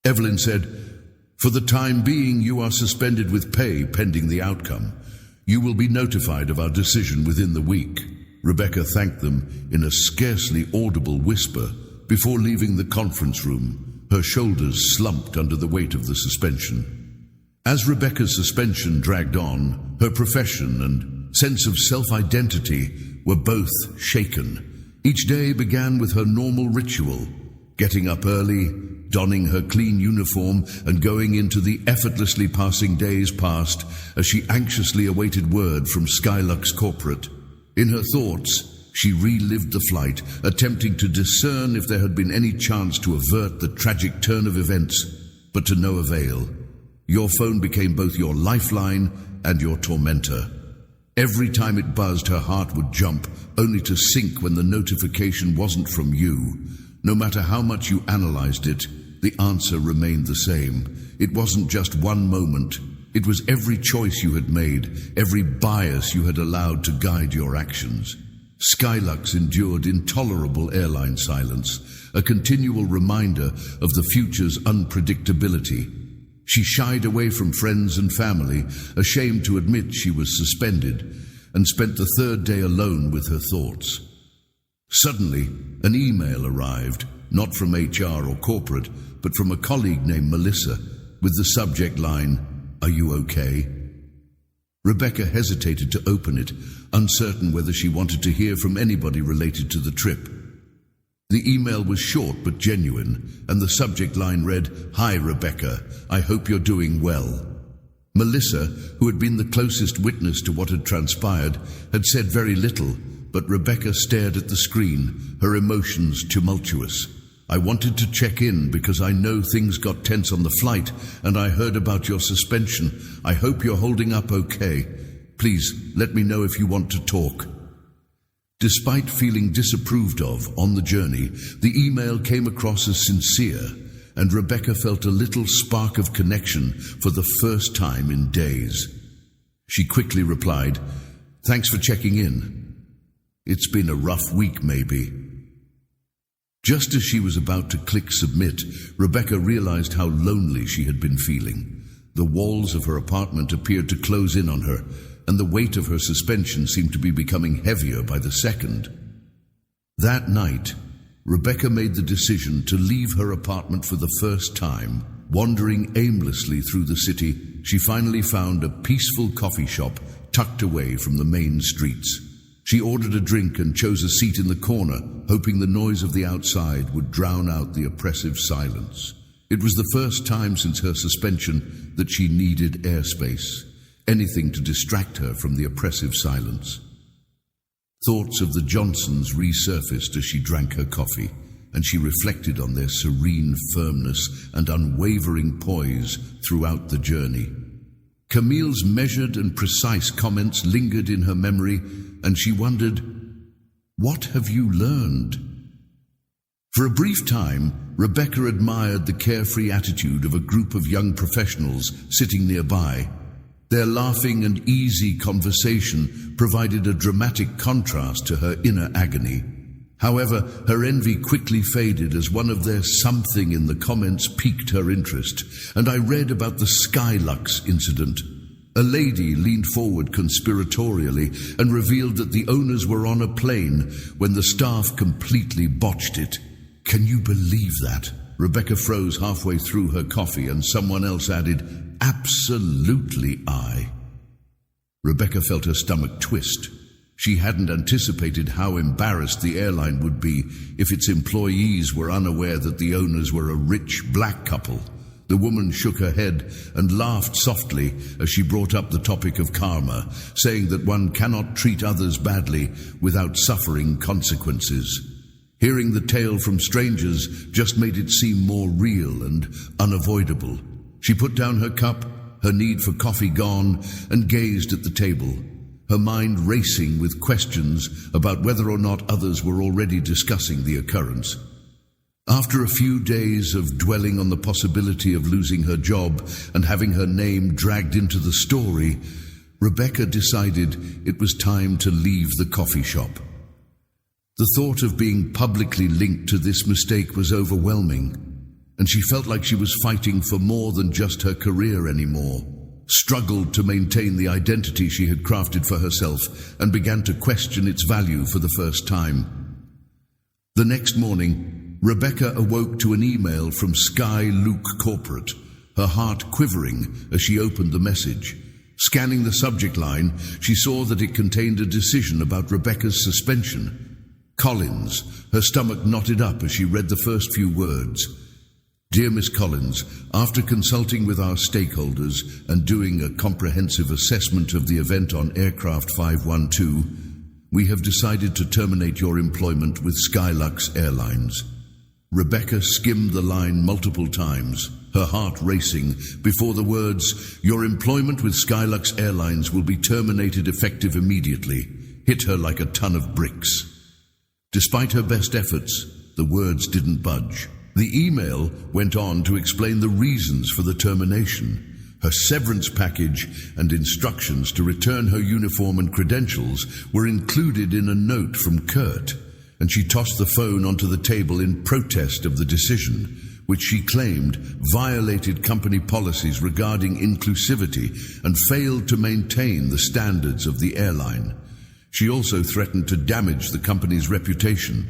Evelyn said, For the time being, you are suspended with pay pending the outcome. You will be notified of our decision within the week. Rebecca thanked them in a scarcely audible whisper before leaving the conference room, her shoulders slumped under the weight of the suspension. As Rebecca's suspension dragged on, her profession and sense of self-identity were both shaken. Each day began with her normal ritual, getting up early, donning her clean uniform, and going into the effortlessly passing days past as she anxiously awaited word from Skylux Corporate. In her thoughts, she relived the flight, attempting to discern if there had been any chance to avert the tragic turn of events, but to no avail. Your phone became both your lifeline and your tormentor. Every time it buzzed, her heart would jump, only to sink when the notification wasn't from you. No matter how much you analyzed it, the answer remained the same. It wasn't just one moment. It was every choice you had made, every bias you had allowed to guide your actions. Skylux endured intolerable airline silence, a continual reminder of the future's unpredictability. She shied away from friends and family, ashamed to admit she was suspended, and spent the third day alone with her thoughts. Suddenly, an email arrived, not from HR or corporate, but from a colleague named Melissa, with the subject line, "Are you okay?" Rebecca hesitated to open it, uncertain whether she wanted to hear from anybody related to the trip. The email was short but genuine, and the subject line read, "Hi Rebecca, I hope you're doing well." Melissa, who had been the closest witness to what had transpired, had said very little, but Rebecca stared at the screen, her emotions tumultuous. "I wanted to check in because I know things got tense on the flight, and I heard about your suspension. I hope you're holding up okay. Please let me know if you want to talk." Despite feeling disapproved of on the journey, the email came across as sincere, and Rebecca felt a little spark of connection for the first time in days. She quickly replied, "Thanks for checking in. It's been a rough week, maybe." Just as she was about to click submit, Rebecca realized how lonely she had been feeling. The walls of her apartment appeared to close in on her, and the weight of her suspension seemed to be becoming heavier by the second. That night, Rebecca made the decision to leave her apartment for the first time. Wandering aimlessly through the city, she finally found a peaceful coffee shop tucked away from the main streets. She ordered a drink and chose a seat in the corner, hoping the noise of the outside would drown out the oppressive silence. It was the first time since her suspension that she needed airspace, anything to distract her from the oppressive silence. Thoughts of the Johnsons resurfaced as she drank her coffee, and she reflected on their serene firmness and unwavering poise throughout the journey. Camille's measured and precise comments lingered in her memory, and she wondered, "What have you learned?" For a brief time, Rebecca admired the carefree attitude of a group of young professionals sitting nearby. Their laughing and easy conversation provided a dramatic contrast to her inner agony. However, her envy quickly faded as one of their something in the comments piqued her interest, and I read about the Skylux incident. A lady leaned forward conspiratorially and revealed that the owners were on a plane when the staff completely botched it. "Can you believe that?" Rebecca froze halfway through her coffee, and someone else added, "Absolutely I." Rebecca felt her stomach twist. She hadn't anticipated how embarrassed the airline would be if its employees were unaware that the owners were a rich black couple. The woman shook her head and laughed softly as she brought up the topic of karma, saying that one cannot treat others badly without suffering consequences. Hearing the tale from strangers just made it seem more real and unavoidable. She put down her cup, her need for coffee gone, and gazed at the table, her mind racing with questions about whether or not others were already discussing the occurrence. After a few days of dwelling on the possibility of losing her job and having her name dragged into the story, Rebecca decided it was time to leave the coffee shop. The thought of being publicly linked to this mistake was overwhelming, and she felt like she was fighting for more than just her career anymore. struggled to maintain the identity she had crafted for herself, and began to question its value for the first time. The next morning, Rebecca awoke to an email from Sky Luke Corporate, her heart quivering as she opened the message. Scanning the subject line, she saw that it contained a decision about Rebecca's suspension. Collins, her stomach knotted up as she read the first few words. Dear Miss Collins, after consulting with our stakeholders and doing a comprehensive assessment of the event on Aircraft 512, we have decided to terminate your employment with Skylux Airlines. Rebecca skimmed the line multiple times, her heart racing, before the words, "Your employment with Skylux Airlines will be terminated effective immediately," hit her like a ton of bricks. Despite her best efforts, the words didn't budge. The email went on to explain the reasons for the termination. Her severance package and instructions to return her uniform and credentials were included in a note from Kurt, and she tossed the phone onto the table in protest of the decision, which she claimed violated company policies regarding inclusivity and failed to maintain the standards of the airline. She also threatened to damage the company's reputation.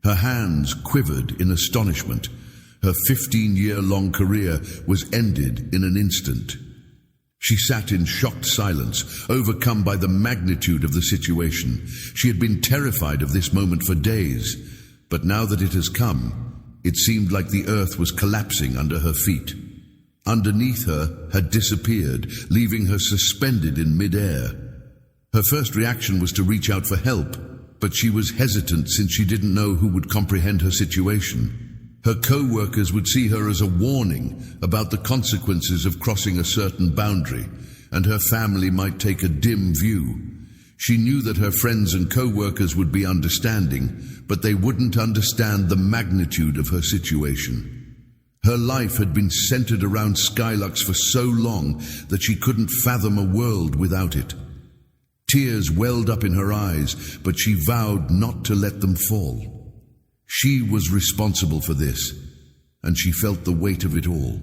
Her hands quivered in astonishment. Her 15-year-long career was ended in an instant. She sat in shocked silence, overcome by the magnitude of the situation. She had been terrified of this moment for days, but now that it has come, it seemed like the earth was collapsing under her feet. Underneath her had disappeared, leaving her suspended in mid-air. Her first reaction was to reach out for help, but she was hesitant since she didn't know who would comprehend her situation. Her co-workers would see her as a warning about the consequences of crossing a certain boundary, and her family might take a dim view. She knew that her friends and co-workers would be understanding, but they wouldn't understand the magnitude of her situation. Her life had been centered around Skylux for so long that she couldn't fathom a world without it. Tears welled up in her eyes, but she vowed not to let them fall. She was responsible for this, and she felt the weight of it all.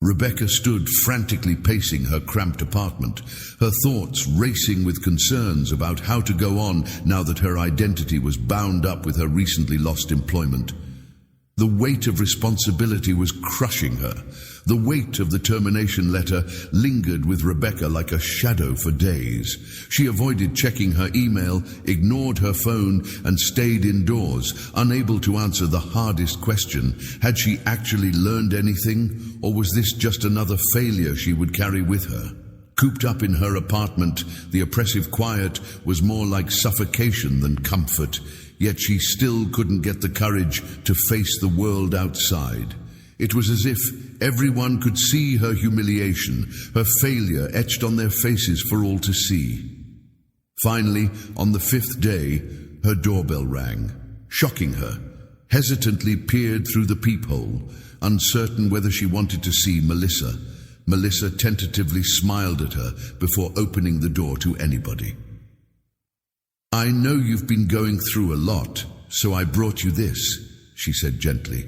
Rebecca stood frantically pacing her cramped apartment, her thoughts racing with concerns about how to go on now that her identity was bound up with her recently lost employment. The weight of responsibility was crushing her. The weight of the termination letter lingered with Rebecca like a shadow for days. She avoided checking her email, ignored her phone, and stayed indoors, unable to answer the hardest question. Had she actually learned anything, or was this just another failure she would carry with her? Cooped up in her apartment, the oppressive quiet was more like suffocation than comfort, yet she still couldn't get the courage to face the world outside. It was as if everyone could see her humiliation, her failure etched on their faces for all to see. Finally, on the 5th day, her doorbell rang. Shocking her, hesitantly peered through the peephole, uncertain whether she wanted to see Melissa. Melissa tentatively smiled at her before opening the door to anybody. "I know you've been going through a lot, so I brought you this," she said gently.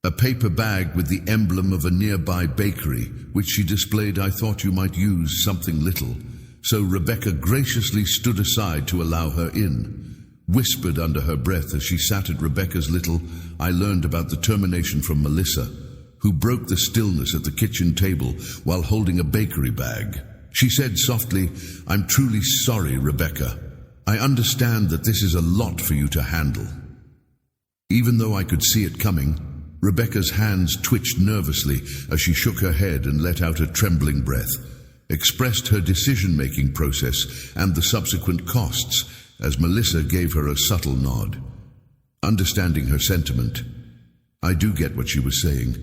A paper bag with the emblem of a nearby bakery, which she displayed. "I thought you might use something little," so Rebecca graciously stood aside to allow her in. Whispered under her breath as she sat at Rebecca's little, "I learned about the termination from Melissa, who broke the stillness at the kitchen table while holding a bakery bag. She said softly, 'I'm truly sorry, Rebecca. I understand that this is a lot for you to handle.' Even though I could see it coming, Rebecca's hands twitched nervously as she shook her head and let out a trembling breath, expressed her decision-making process and the subsequent costs as Melissa gave her a subtle nod. Understanding her sentiment, I do get what she was saying.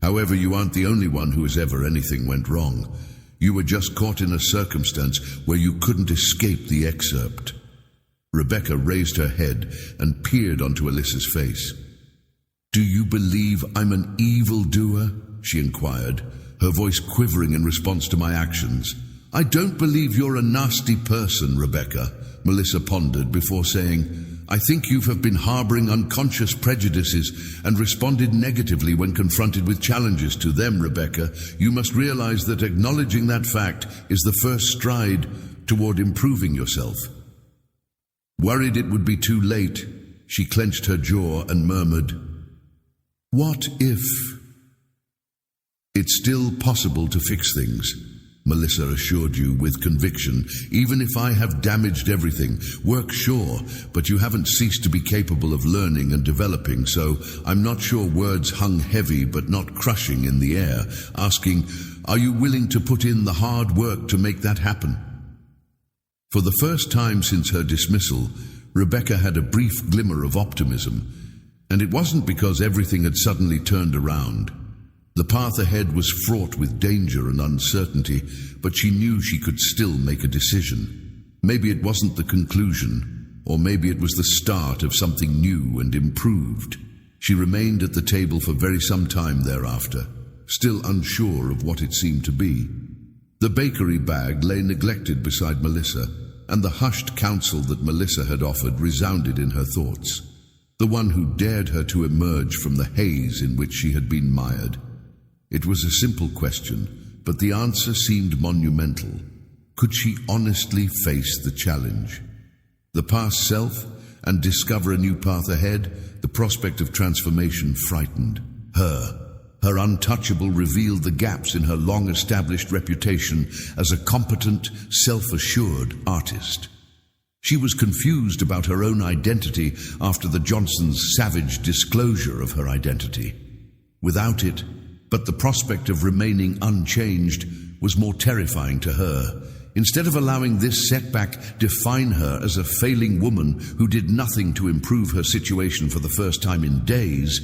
However, you aren't the only one who has ever anything went wrong. You were just caught in a circumstance where you couldn't escape the excerpt." Rebecca raised her head and peered onto Alyssa's face. "Do you believe I'm an evildoer?" she inquired, her voice quivering in response to my actions. "I don't believe you're a nasty person, Rebecca," Melissa pondered before saying, I think you have been harboring unconscious prejudices and responded negatively when confronted with challenges. To them, Rebecca, you must realize that acknowledging that fact is the first stride toward improving yourself. Worried it would be too late, she clenched her jaw and murmured, "What if?" "It's still possible to fix things," Melissa assured you with conviction. "Even if I have damaged everything, work sure, but you haven't ceased to be capable of learning and developing, so I'm not sure." Words hung heavy but not crushing in the air, asking, "Are you willing to put in the hard work to make that happen?" For the first time since her dismissal, Rebecca had a brief glimmer of optimism, and it wasn't because everything had suddenly turned around. The path ahead was fraught with danger and uncertainty, but she knew she could still make a decision. Maybe it wasn't the conclusion, or maybe it was the start of something new and improved. She remained at the table for very some time thereafter, still unsure of what it seemed to be. The bakery bag lay neglected beside Melissa, and the hushed counsel that Melissa had offered resounded in her thoughts. The one who dared her to emerge from the haze in which she had been mired. It was a simple question, but the answer seemed monumental. Could she honestly face the challenge? The past self, and discover a new path ahead? The prospect of transformation frightened her. Her untouchable revealed the gaps in her long-established reputation as a competent, self-assured artist. She was confused about her own identity after the Johnsons' savage disclosure of her identity. Without it, but the prospect of remaining unchanged was more terrifying to her. Instead of allowing this setback define her as a failing woman who did nothing to improve her situation for the first time in days,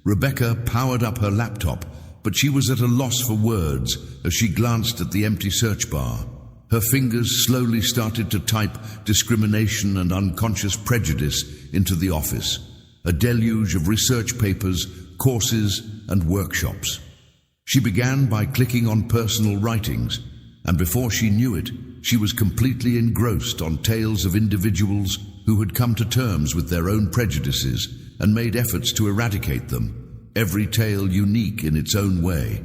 Rebecca powered up her laptop, but she was at a loss for words as she glanced at the empty search bar. Her fingers slowly started to type discrimination and unconscious prejudice into the office, a deluge of research papers, courses, and workshops. She began by clicking on personal writings, and before she knew it, she was completely engrossed on tales of individuals who had come to terms with their own prejudices and made efforts to eradicate them, every tale unique in its own way.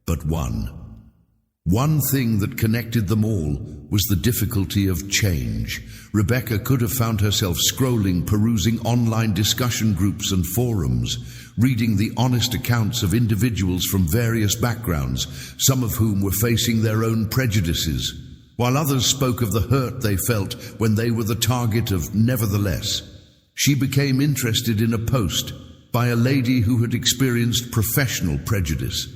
But one thing that connected them all was the difficulty of change. Rebecca could have found herself scrolling, perusing online discussion groups and forums, reading the honest accounts of individuals from various backgrounds, some of whom were facing their own prejudices, while others spoke of the hurt they felt when they were the target of nevertheless. She became interested in a post by a lady who had experienced professional prejudice.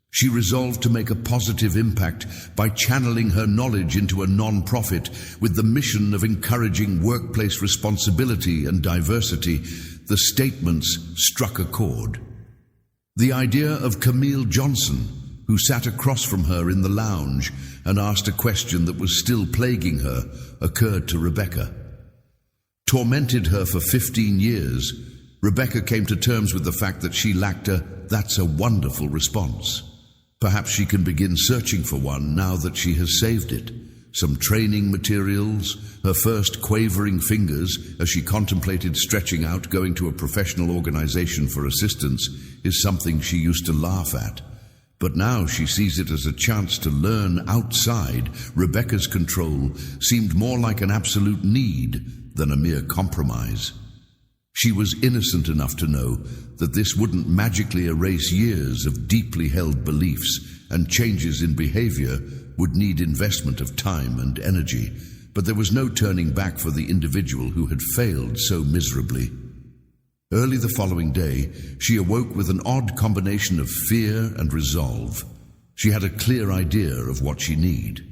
She resolved to make a positive impact by channeling her knowledge into a non-profit with the mission of encouraging workplace responsibility and diversity. The statements struck a chord. The idea of Camille Johnson, who sat across from her in the lounge and asked a question that was still plaguing her, occurred to Rebecca. Tormented her for 15 years, Rebecca came to terms with the fact that she lacked a "that's a wonderful" response. Perhaps she can begin searching for one now that she has saved it. Some training materials, her first quavering fingers as she contemplated stretching out, going to a professional organization for assistance, is something she used to laugh at. But now she sees it as a chance to learn outside. Rebecca's control seemed more like an absolute need than a mere compromise. She was innocent enough to know that this wouldn't magically erase years of deeply held beliefs, and changes in behavior would need investment of time and energy. But there was no turning back for the individual who had failed so miserably. Early the following day, she awoke with an odd combination of fear and resolve. She had a clear idea of what she needed.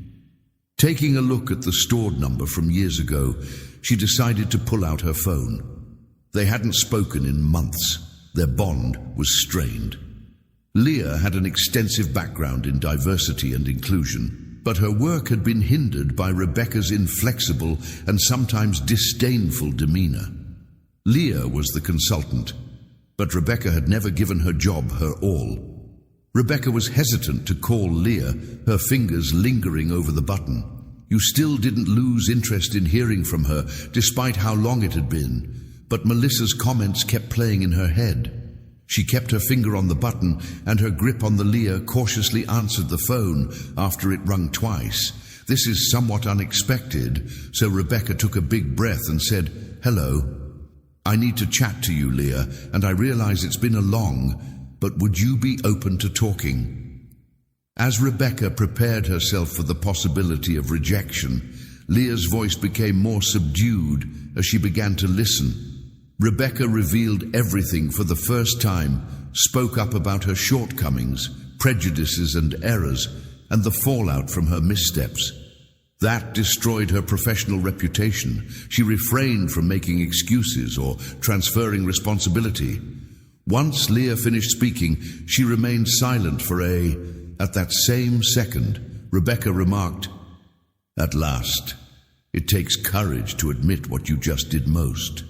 Taking a look at the stored number from years ago, she decided to pull out her phone. They hadn't spoken in months. Their bond was strained. Leah had an extensive background in diversity and inclusion, but her work had been hindered by Rebecca's inflexible and sometimes disdainful demeanor. Leah was the consultant, but Rebecca had never given her job her all. Rebecca was hesitant to call Leah, her fingers lingering over the button. You still didn't lose interest in hearing from her, despite how long it had been. But Melissa's comments kept playing in her head. She kept her finger on the button, and her grip on the leer cautiously answered the phone after it rung twice. This is somewhat unexpected, so Rebecca took a big breath and said, "Hello. I need to chat to you, Leah, and I realize it's been a long, but would you be open to talking?" As Rebecca prepared herself for the possibility of rejection, Leah's voice became more subdued as she began to listen. Rebecca revealed everything for the first time, spoke up about her shortcomings, prejudices and errors, and the fallout from her missteps. That destroyed her professional reputation. She refrained from making excuses or transferring responsibility. Once Leah finished speaking, she remained silent for At that same second, Rebecca remarked, "At last, it takes courage to admit what you just did most.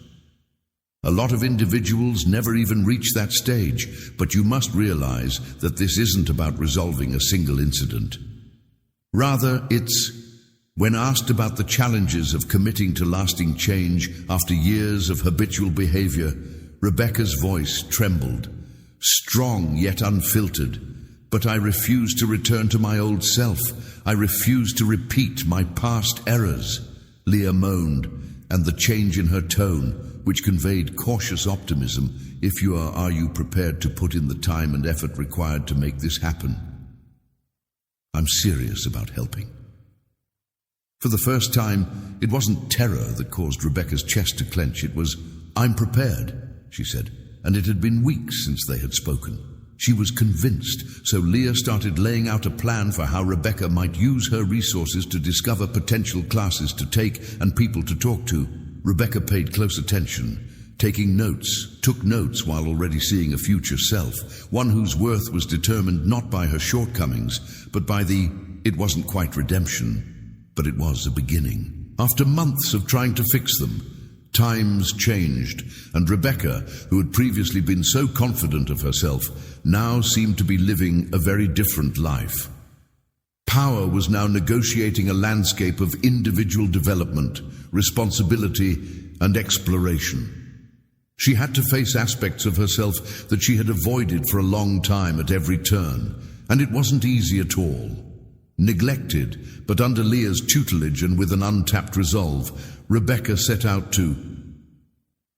A lot of individuals never even reach that stage, but you must realize that this isn't about resolving a single incident. Rather, it's when asked about the challenges of committing to lasting change after years of habitual behavior, Rebecca's voice trembled, strong yet unfiltered. But I refuse to return to my old self. I refuse to repeat my past errors," Leah moaned, and the change in her tone, which conveyed cautious optimism, are you prepared to put in the time and effort required to make this happen? "I'm serious about helping." For the first time, it wasn't terror that caused Rebecca's chest to clench. It was, "I'm prepared," she said, and it had been weeks since they had spoken. She was convinced, so Leah started laying out a plan for how Rebecca might use her resources to discover potential classes to take and people to talk to. Rebecca paid close attention, took notes while already seeing a future self, one whose worth was determined not by her shortcomings, but by it wasn't quite redemption, but it was a beginning. After months of trying to fix them, times changed, and Rebecca, who had previously been so confident of herself, now seemed to be living a very different life. Power was now negotiating a landscape of individual development, responsibility, and exploration. She had to face aspects of herself that she had avoided for a long time at every turn, and it wasn't easy at all. Neglected, but under Leah's tutelage and with an untapped resolve, Rebecca set out to.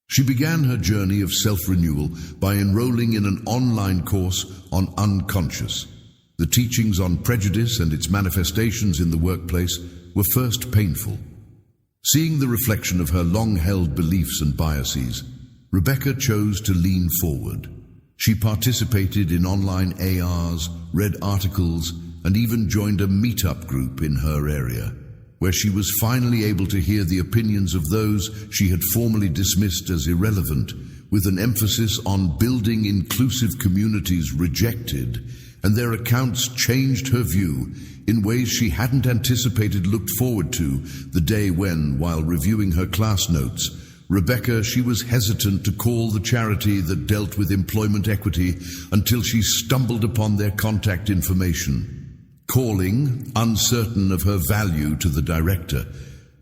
She began her journey of self-renewal by enrolling in an online course on unconscious. The teachings on prejudice and its manifestations in the workplace were first painful. Seeing the reflection of her long-held beliefs and biases, Rebecca chose to lean forward. She participated in online ARs, read articles, and even joined a meetup group in her area, where she was finally able to hear the opinions of those she had formerly dismissed as irrelevant, with an emphasis on building inclusive communities rejected, and their accounts changed her view in ways she hadn't anticipated. Looked forward to the day when, while reviewing her class notes, Rebecca, she was hesitant to call the charity that dealt with employment equity until she stumbled upon their contact information. Calling, uncertain of her value to the director,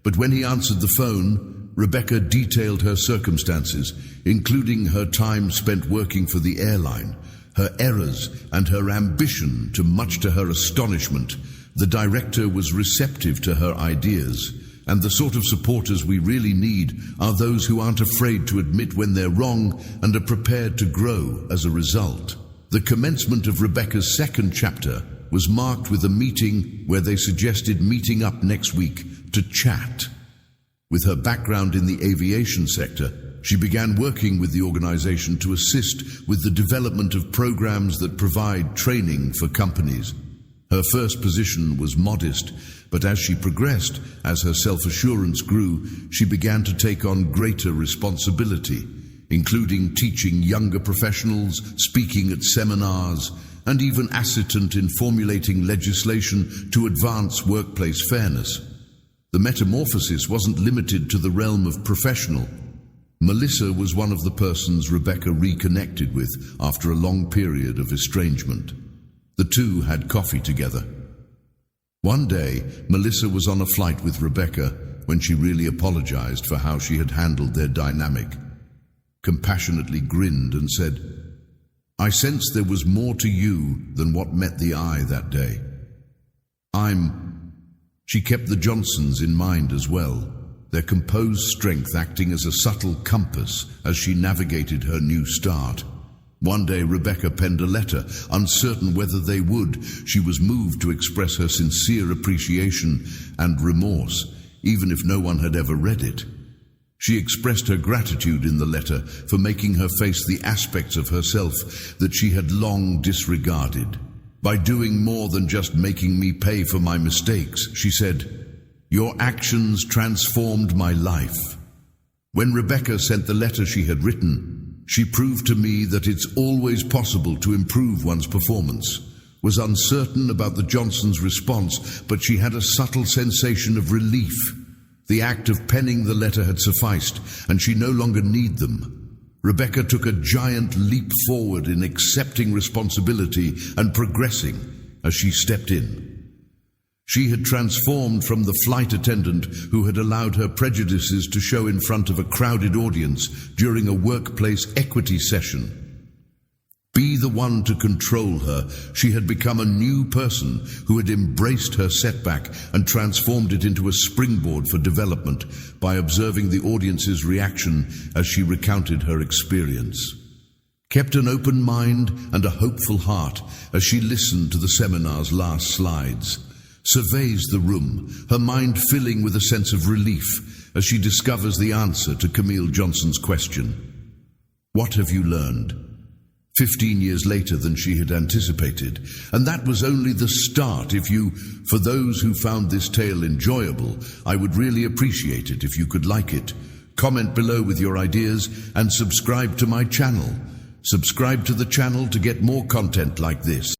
but when he answered the phone, Rebecca detailed her circumstances, including her time spent working for the airline, her errors, and her ambition. Much to her astonishment, the director was receptive to her ideas, and the sort of supporters we really need are those who aren't afraid to admit when they're wrong and are prepared to grow as a result. The commencement of Rebecca's second chapter was marked with a meeting where they suggested meeting up next week to chat. With her background in the aviation sector, she began working with the organization to assist with the development of programs that provide training for companies. Her first position was modest, but as she progressed, as her self-assurance grew, she began to take on greater responsibility, including teaching younger professionals, speaking at seminars, and even assistant in formulating legislation to advance workplace fairness. The metamorphosis wasn't limited to the realm of professional. Melissa was one of the persons Rebecca reconnected with after a long period of estrangement. The two had coffee together. One day, Melissa was on a flight with Rebecca when she really apologized for how she had handled their dynamic, compassionately grinned and said, "I sensed there was more to you than what met the eye that day. She kept the Johnsons in mind as well, their composed strength acting as a subtle compass as she navigated her new start. One day Rebecca penned a letter, uncertain whether they would. She was moved to express her sincere appreciation and remorse, even if no one had ever read it. She expressed her gratitude in the letter for making her face the aspects of herself that she had long disregarded. By doing more than just making me pay for my mistakes, she said, your actions transformed my life. When Rebecca sent the letter she had written, she proved to me that it's always possible to improve one's performance. Was uncertain about the Johnsons' response, but she had a subtle sensation of relief. The act of penning the letter had sufficed, and she no longer needed them. Rebecca took a giant leap forward in accepting responsibility and progressing as she stepped in. She had transformed from the flight attendant who had allowed her prejudices to show in front of a crowded audience during a workplace equity session. Be the one to control her, she had become a new person who had embraced her setback and transformed it into a springboard for development by observing the audience's reaction as she recounted her experience. Kept an open mind and a hopeful heart as she listened to the seminar's last slides. Surveys the room, her mind filling with a sense of relief as she discovers the answer to Camille Johnson's question. What have you learned? 15 years later than she had anticipated, and that was only the start. For those who found this tale enjoyable, I would really appreciate it if you could like it. Comment below with your ideas and subscribe to my channel. Subscribe to the channel to get more content like this.